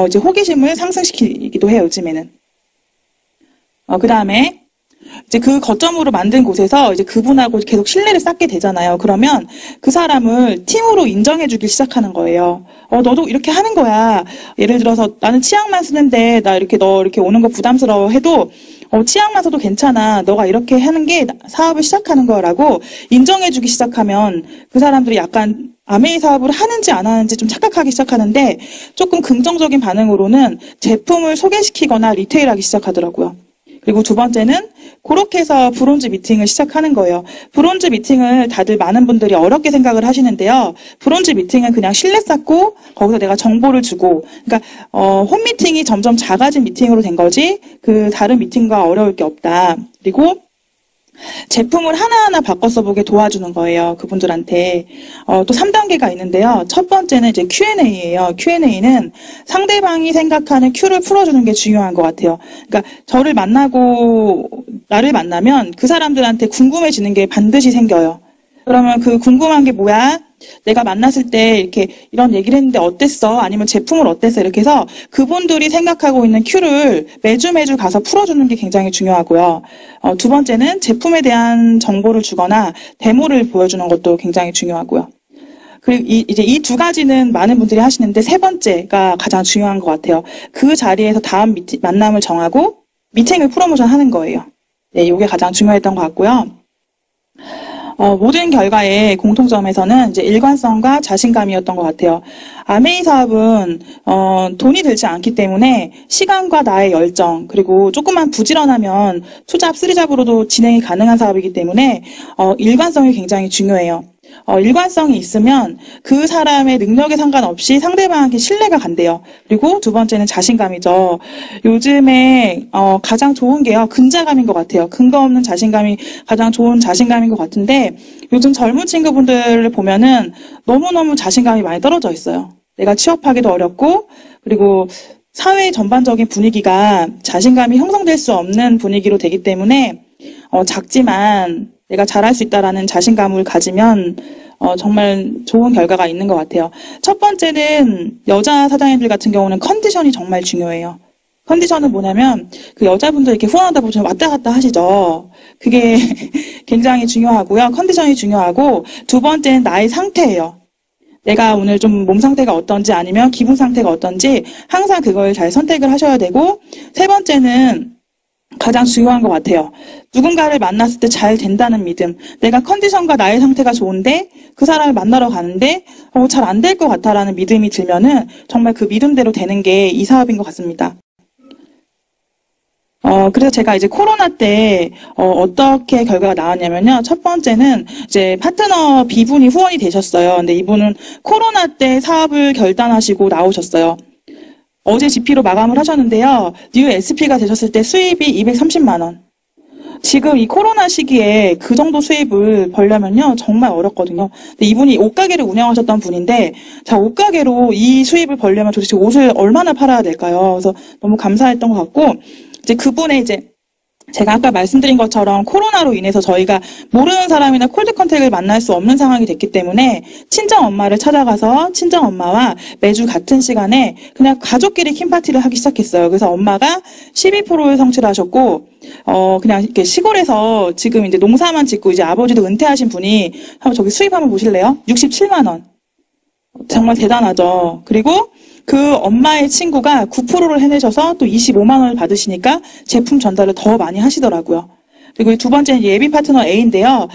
이제 호기심을 상승시키기도 해요, 요즘에는. 그 다음에 이제 그 거점으로 만든 곳에서 이제 그분하고 계속 신뢰를 쌓게 되잖아요. 그러면 그 사람을 팀으로 인정해주기 시작하는 거예요. 너도 이렇게 하는 거야. 예를 들어서 나는 치약만 쓰는데 나 이렇게 너 이렇게 오는 거 부담스러워 해도 치약만 써도 괜찮아. 너가 이렇게 하는 게 사업을 시작하는 거라고 인정해주기 시작하면 그 사람들이 약간 아메이 사업을 하는지 안 하는지 좀 착각하기 시작하는데 조금 긍정적인 반응으로는 제품을 소개시키거나 리테일하기 시작하더라고요. 그리고 두 번째는 그렇게 해서 브론즈 미팅을 시작하는 거예요. 브론즈 미팅을 다들 많은 분들이 어렵게 생각을 하시는데요. 브론즈 미팅은 그냥 신뢰 쌓고 거기서 내가 정보를 주고, 그러니까 홈 미팅이 점점 작아진 미팅으로 된 거지 그 다른 미팅과 어려울 게 없다. 그리고 제품을 하나하나 바꿔 써보게 도와주는 거예요. 그분들한테. 또 3단계가 있는데요. 첫 번째는 이제 Q&A예요. Q&A는 상대방이 생각하는 Q를 풀어주는 게 중요한 것 같아요. 그러니까 저를 만나고 나를 만나면 그 사람들한테 궁금해지는 게 반드시 생겨요. 그러면 그 궁금한 게 뭐야? 내가 만났을 때 이렇게 이런 얘기를 했는데 어땠어? 아니면 제품을 어땠어? 이렇게 해서 그분들이 생각하고 있는 Q를 매주 가서 풀어주는 게 굉장히 중요하고요. 두 번째는 제품에 대한 정보를 주거나 데모를 보여주는 것도 굉장히 중요하고요. 그리고 이제 이 두 가지는 많은 분들이 하시는데 세 번째가 가장 중요한 것 같아요. 그 자리에서 다음 만남을 정하고 미팅을 프로모션 하는 거예요. 네, 이게 가장 중요했던 것 같고요. 모든 결과의 공통점에서는 이제 일관성과 자신감이었던 것 같아요. 아메이 사업은 돈이 들지 않기 때문에 시간과 나의 열정, 그리고 조금만 부지런하면 투잡, 쓰리잡으로도 진행이 가능한 사업이기 때문에 일관성이 굉장히 중요해요. 일관성이 있으면 그 사람의 능력에 상관없이 상대방에게 신뢰가 간대요. 그리고 두 번째는 자신감이죠. 요즘에 가장 좋은 게요, 근자감인 것 같아요. 근거 없는 자신감이 가장 좋은 자신감인 것 같은데 요즘 젊은 친구분들을 보면은 너무너무 자신감이 많이 떨어져 있어요. 내가 취업하기도 어렵고, 그리고 사회 전반적인 분위기가 자신감이 형성될 수 없는 분위기로 되기 때문에 작지만 내가 잘할 수 있다라는 자신감을 가지면 정말 좋은 결과가 있는 것 같아요. 첫 번째는 여자 사장님들 같은 경우는 컨디션이 정말 중요해요. 컨디션은 뭐냐면 그 여자분들 이렇게 후원하다 보면 왔다 갔다 하시죠. 그게 굉장히 중요하고요. 컨디션이 중요하고, 두 번째는 나의 상태예요. 내가 오늘 좀 몸 상태가 어떤지 아니면 기분 상태가 어떤지 항상 그걸 잘 선택을 하셔야 되고, 세 번째는 가장 중요한 것 같아요. 누군가를 만났을 때 잘 된다는 믿음. 내가 컨디션과 나의 상태가 좋은데 그 사람을 만나러 가는데 잘 안 될 것 같다라는 믿음이 들면은 정말 그 믿음대로 되는 게 이 사업인 것 같습니다. 그래서 제가 이제 코로나 때 어떻게 결과가 나왔냐면요. 첫 번째는 이제 파트너 B분이 후원이 되셨어요. 근데 이분은 코로나 때 사업을 결단하시고 나오셨어요. 어제 GP로 마감을 하셨는데요. 뉴 SP가 되셨을 때 수입이 230만 원. 지금 이 코로나 시기에 그 정도 수입을 벌려면요, 정말 어렵거든요. 근데 이분이 옷가게를 운영하셨던 분인데, 자, 옷가게로 이 수입을 벌려면 도대체 옷을 얼마나 팔아야 될까요? 그래서 너무 감사했던 것 같고, 이제 그분의 이제 제가 아까 말씀드린 것처럼 코로나로 인해서 저희가 모르는 사람이나 콜드 컨택을 만날 수 없는 상황이 됐기 때문에 친정 엄마를 찾아가서 친정 엄마와 매주 같은 시간에 그냥 가족끼리 킴파티를 하기 시작했어요. 그래서 엄마가 12%를 성취를 하셨고, 그냥 이렇게 시골에서 지금 이제 농사만 짓고 이제 아버지도 은퇴하신 분이 한번 저기 수입 한번 보실래요? 67만 원. 정말 대단하죠. 그리고 그 엄마의 친구가 9%를 해내셔서 또 25만 원을 받으시니까 제품 전달을 더 많이 하시더라고요. 그리고 두 번째는 예비 파트너 A인데요.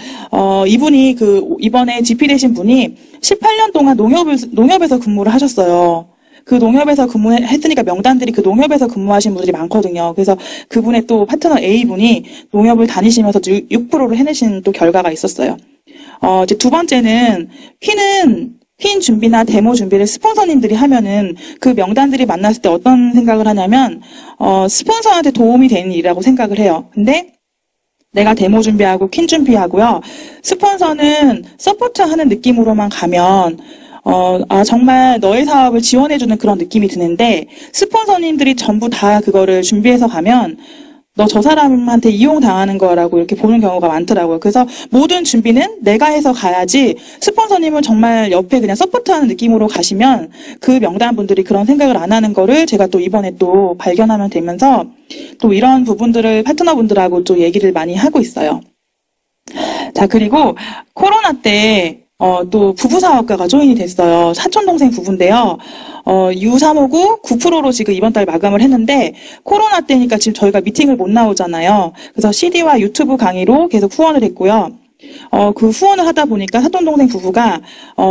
이분이 이번에 GP 되신 분이 18년 동안 농협에서 근무를 하셨어요. 그 농협에서 근무했으니까 명단들이 그 농협에서 근무하신 분들이 많거든요. 그래서 그분의 또 파트너 A분이 농협을 다니시면서 6%를 해내신 또 결과가 있었어요. 이제 두 번째는 핀 준비나 데모 준비를 스폰서님들이 하면은 그 명단들이 만났을 때 어떤 생각을 하냐면, 스폰서한테 도움이 되는 일이라고 생각을 해요. 근데 내가 데모 준비하고 퀸 준비하고요. 스폰서는 서포트하는 느낌으로만 가면, 정말 너의 사업을 지원해주는 그런 느낌이 드는데, 스폰서님들이 전부 다 그거를 준비해서 가면, 너 저 사람한테 이용당하는 거라고 이렇게 보는 경우가 많더라고요. 그래서 모든 준비는 내가 해서 가야지 스폰서님은 정말 옆에 그냥 서포트하는 느낌으로 가시면 그 명단 분들이 그런 생각을 안 하는 거를 제가 또 이번에 또 발견하면 되면서 또 이런 부분들을 파트너분들하고 또 얘기를 많이 하고 있어요. 자, 그리고 코로나 때 또 부부사업가가 조인이 됐어요. 사촌동생 부부인데요. U359 9%로 지금 이번 달 마감을 했는데, 코로나 때니까 지금 저희가 미팅을 못 나오잖아요. 그래서 CD와 유튜브 강의로 계속 후원을 했고요. 그 후원을 하다 보니까 사촌동생 부부가,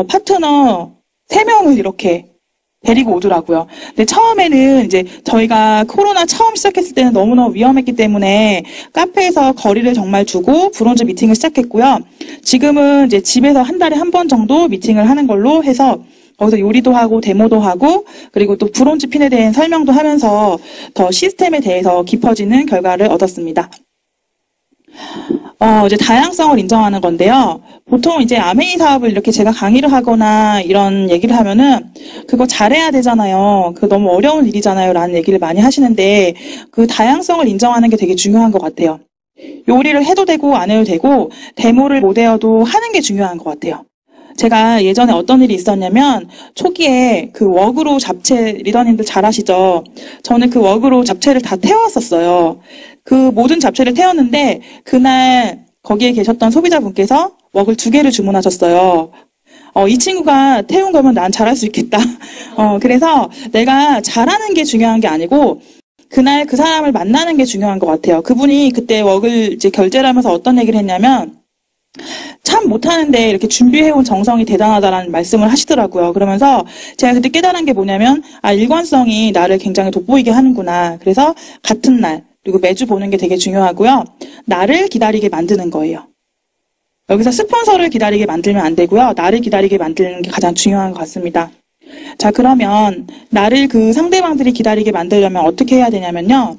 파트너 3명을 이렇게 데리고 오더라고요. 근데 처음에는 이제 저희가 코로나 처음 시작했을 때는 너무너무 위험했기 때문에 카페에서 거리를 정말 두고 브론즈 미팅을 시작했고요. 지금은 이제 집에서 한 달에 한 번 정도 미팅을 하는 걸로 해서 거기서 요리도 하고 데모도 하고 그리고 또 브론즈 핀에 대한 설명도 하면서 더 시스템에 대해서 깊어지는 결과를 얻었습니다. 이제 다양성을 인정하는 건데요. 보통 이제 아메이 사업을 이렇게 제가 강의를 하거나 이런 얘기를 하면은 그거 잘해야 되잖아요. 그거 너무 어려운 일이잖아요. 라는 얘기를 많이 하시는데 그 다양성을 인정하는 게 되게 중요한 것 같아요. 요리를 해도 되고 안 해도 되고 데모를 못 해도 하는 게 중요한 것 같아요. 제가 예전에 어떤 일이 있었냐면 초기에 그 워그로 잡채 리더님들 잘 아시죠? 저는 그 워그로 잡채를 다 태웠었어요. 그 모든 잡채를 태웠는데 그날 거기에 계셨던 소비자분께서 웍을 2개를 주문하셨어요. 이 친구가 태운 거면 난 잘할 수 있겠다. 그래서 내가 잘하는 게 중요한 게 아니고 그날 그 사람을 만나는 게 중요한 것 같아요. 그분이 그때 웍을 이제 결제를 하면서 어떤 얘기를 했냐면 참 못하는데 이렇게 준비해온 정성이 대단하다라는 말씀을 하시더라고요. 그러면서 제가 그때 깨달은 게 뭐냐면 일관성이 나를 굉장히 돋보이게 하는구나. 그래서 같은 날 그리고 매주 보는 게 되게 중요하고요. 나를 기다리게 만드는 거예요. 여기서 스폰서를 기다리게 만들면 안 되고요. 나를 기다리게 만드는 게 가장 중요한 것 같습니다. 자, 그러면 나를 그 상대방들이 기다리게 만들려면 어떻게 해야 되냐면요.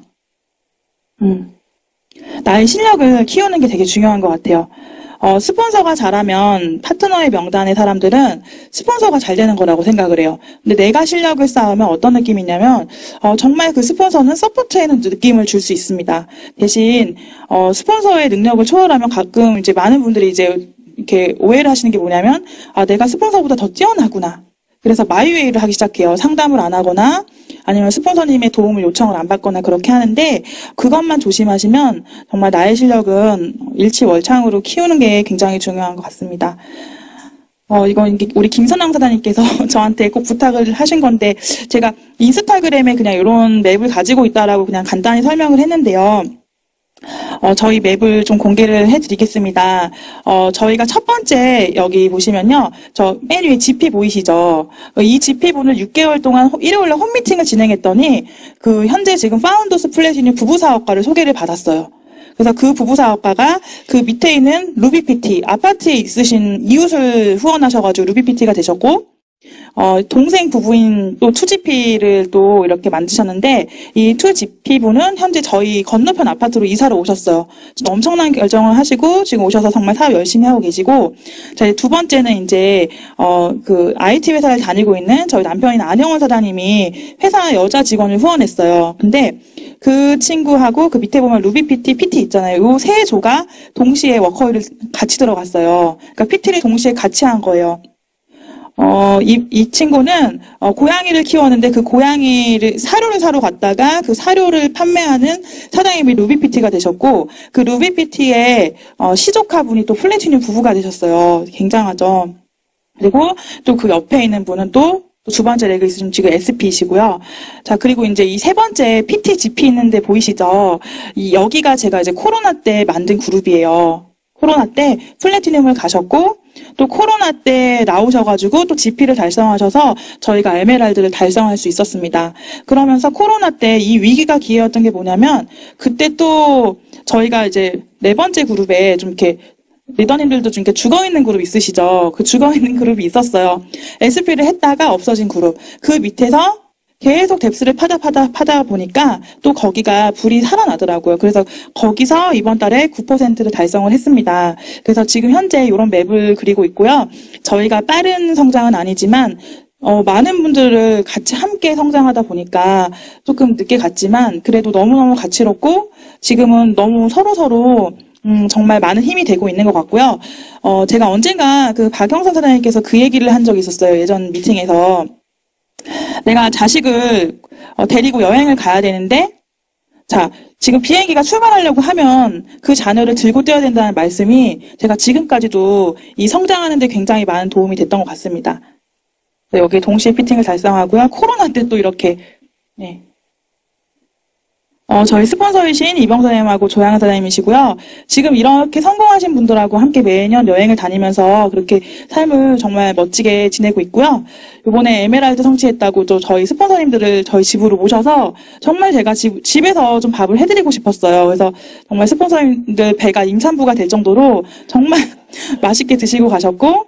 나의 실력을 키우는 게 되게 중요한 것 같아요. 스폰서가 잘하면 파트너의 명단의 사람들은 스폰서가 잘 되는 거라고 생각을 해요. 근데 내가 실력을 쌓으면 어떤 느낌이 있냐면 정말 그 스폰서는 서포트에는 느낌을 줄 수 있습니다. 대신 스폰서의 능력을 초월하면 가끔 이제 많은 분들이 이제 이렇게 오해를 하시는 게 뭐냐면 내가 스폰서보다 더 뛰어나구나. 그래서 마이웨이를 하기 시작해요. 상담을 안 하거나 아니면 스폰서님의 도움을 요청을 안 받거나 그렇게 하는데 그것만 조심하시면 정말 나의 실력은 일치월창으로 키우는 게 굉장히 중요한 것 같습니다. 이건 우리 김선왕 사장님께서 저한테 꼭 부탁을 하신 건데 제가 인스타그램에 그냥 이런 맵을 가지고 있다라고 그냥 간단히 설명을 했는데요. 저희 맵을 좀 공개를 해드리겠습니다. 저희가 첫 번째 여기 보시면요. 저 맨 위에 GP 보이시죠? 이 GP분을 6개월 동안 일요일날 홈미팅을 진행했더니 그 현재 지금 파운더스 플래티늄 부부사업가를 소개를 받았어요. 그래서 그 부부사업가가 그 밑에 있는 루비PT, 아파트에 있으신 이웃을 후원하셔가지고 루비PT가 되셨고 동생 부부인 또 2GP를 또 이렇게 만드셨는데 이 2GP분은 현재 저희 건너편 아파트로 이사를 오셨어요. 엄청난 결정을 하시고 지금 오셔서 정말 사업 열심히 하고 계시고 자, 두 번째는 이제 그 IT 회사를 다니고 있는 저희 남편인 안영원 사장님이 회사 여자 직원을 후원했어요. 근데 그 친구하고 그 밑에 보면 루비PT, PT 있잖아요. 이 세 조가 동시에 워커힐을 같이 들어갔어요. 그러니까 PT를 동시에 같이 한 거예요. 이 친구는, 고양이를 키웠는데 그 고양이를, 사료를 사러 갔다가 그 사료를 판매하는 사장님이 루비PT가 되셨고, 그 루비PT의, 시조카분이 또 플래티늄 부부가 되셨어요. 굉장하죠. 그리고 또 그 옆에 있는 분은 또 두 번째 렉을 있으신 지금 SP이시고요. 자, 그리고 이제 이 세 번째 PT, GP 있는데 보이시죠? 여기가 제가 이제 코로나 때 만든 그룹이에요. 코로나 때 플래티늄을 가셨고, 또 코로나 때 나오셔가지고 또 GP를 달성하셔서 저희가 에메랄드를 달성할 수 있었습니다. 그러면서 코로나 때 이 위기가 기회였던 게 뭐냐면 그때 또 저희가 이제 네 번째 그룹에 좀 이렇게 리더님들도 좀 이렇게 죽어있는 그룹 있으시죠? 그 죽어있는 그룹이 있었어요. SP를 했다가 없어진 그룹. 그 밑에서 계속 뎁스를 파다 보니까 또 거기가 불이 살아나더라고요. 그래서 거기서 이번 달에 9%를 달성을 했습니다. 그래서 지금 현재 이런 맵을 그리고 있고요. 저희가 빠른 성장은 아니지만 많은 분들을 같이 함께 성장하다 보니까 조금 늦게 갔지만 그래도 너무너무 가치롭고 지금은 너무 서로서로 정말 많은 힘이 되고 있는 것 같고요. 제가 언젠가 그 박영선 사장님께서 그 얘기를 한 적이 있었어요. 예전 미팅에서. 내가 자식을 데리고 여행을 가야 되는데 자, 지금 비행기가 출발하려고 하면 그 자녀를 들고 뛰어야 된다는 말씀이 제가 지금까지도 이 성장하는 데 굉장히 많은 도움이 됐던 것 같습니다. 여기 동시에 피팅을 달성하고요. 코로나 때 또 이렇게 네. 저희 스폰서이신 이병선 선생님하고 조양은 사장님이시고요. 지금 이렇게 성공하신 분들하고 함께 매년 여행을 다니면서 그렇게 삶을 정말 멋지게 지내고 있고요. 이번에 에메랄드 성취했다고 또 저희 스폰서님들을 저희 집으로 모셔서 정말 제가 집에서 좀 밥을 해드리고 싶었어요. 그래서 정말 스폰서님들 배가 임산부가 될 정도로 정말 맛있게 드시고 가셨고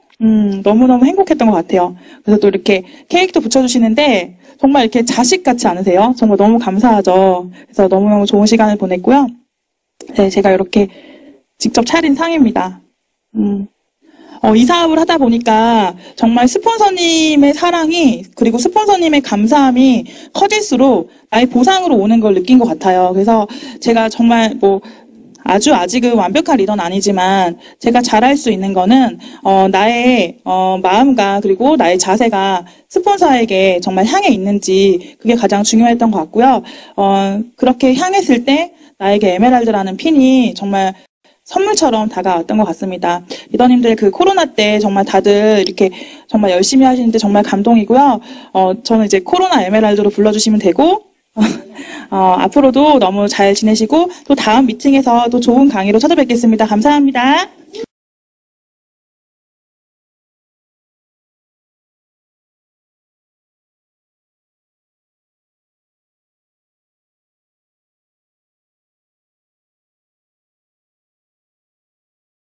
너무너무 행복했던 것 같아요. 그래서 또 이렇게 케이크도 붙여주시는데 정말 이렇게 자식 같지 않으세요? 정말 너무 감사하죠. 그래서 너무너무 좋은 시간을 보냈고요. 네, 제가 이렇게 직접 차린 상입니다. 이 사업을 하다 보니까 정말 스폰서님의 사랑이 그리고 스폰서님의 감사함이 커질수록 나의 보상으로 오는 걸 느낀 것 같아요. 그래서 제가 정말 아직은 완벽한 리더는 아니지만 제가 잘할 수 있는 거는 나의 마음과 그리고 나의 자세가 스폰서에게 정말 향해 있는지 그게 가장 중요했던 것 같고요. 그렇게 향했을 때 나에게 에메랄드라는 핀이 정말 선물처럼 다가왔던 것 같습니다. 리더님들 그 코로나 때 정말 다들 이렇게 정말 열심히 하시는데 정말 감동이고요. 저는 이제 코로나 에메랄드로 불러주시면 되고 앞으로도 너무 잘 지내시고 또 다음 미팅에서 또 좋은 강의로 찾아뵙겠습니다. 감사합니다.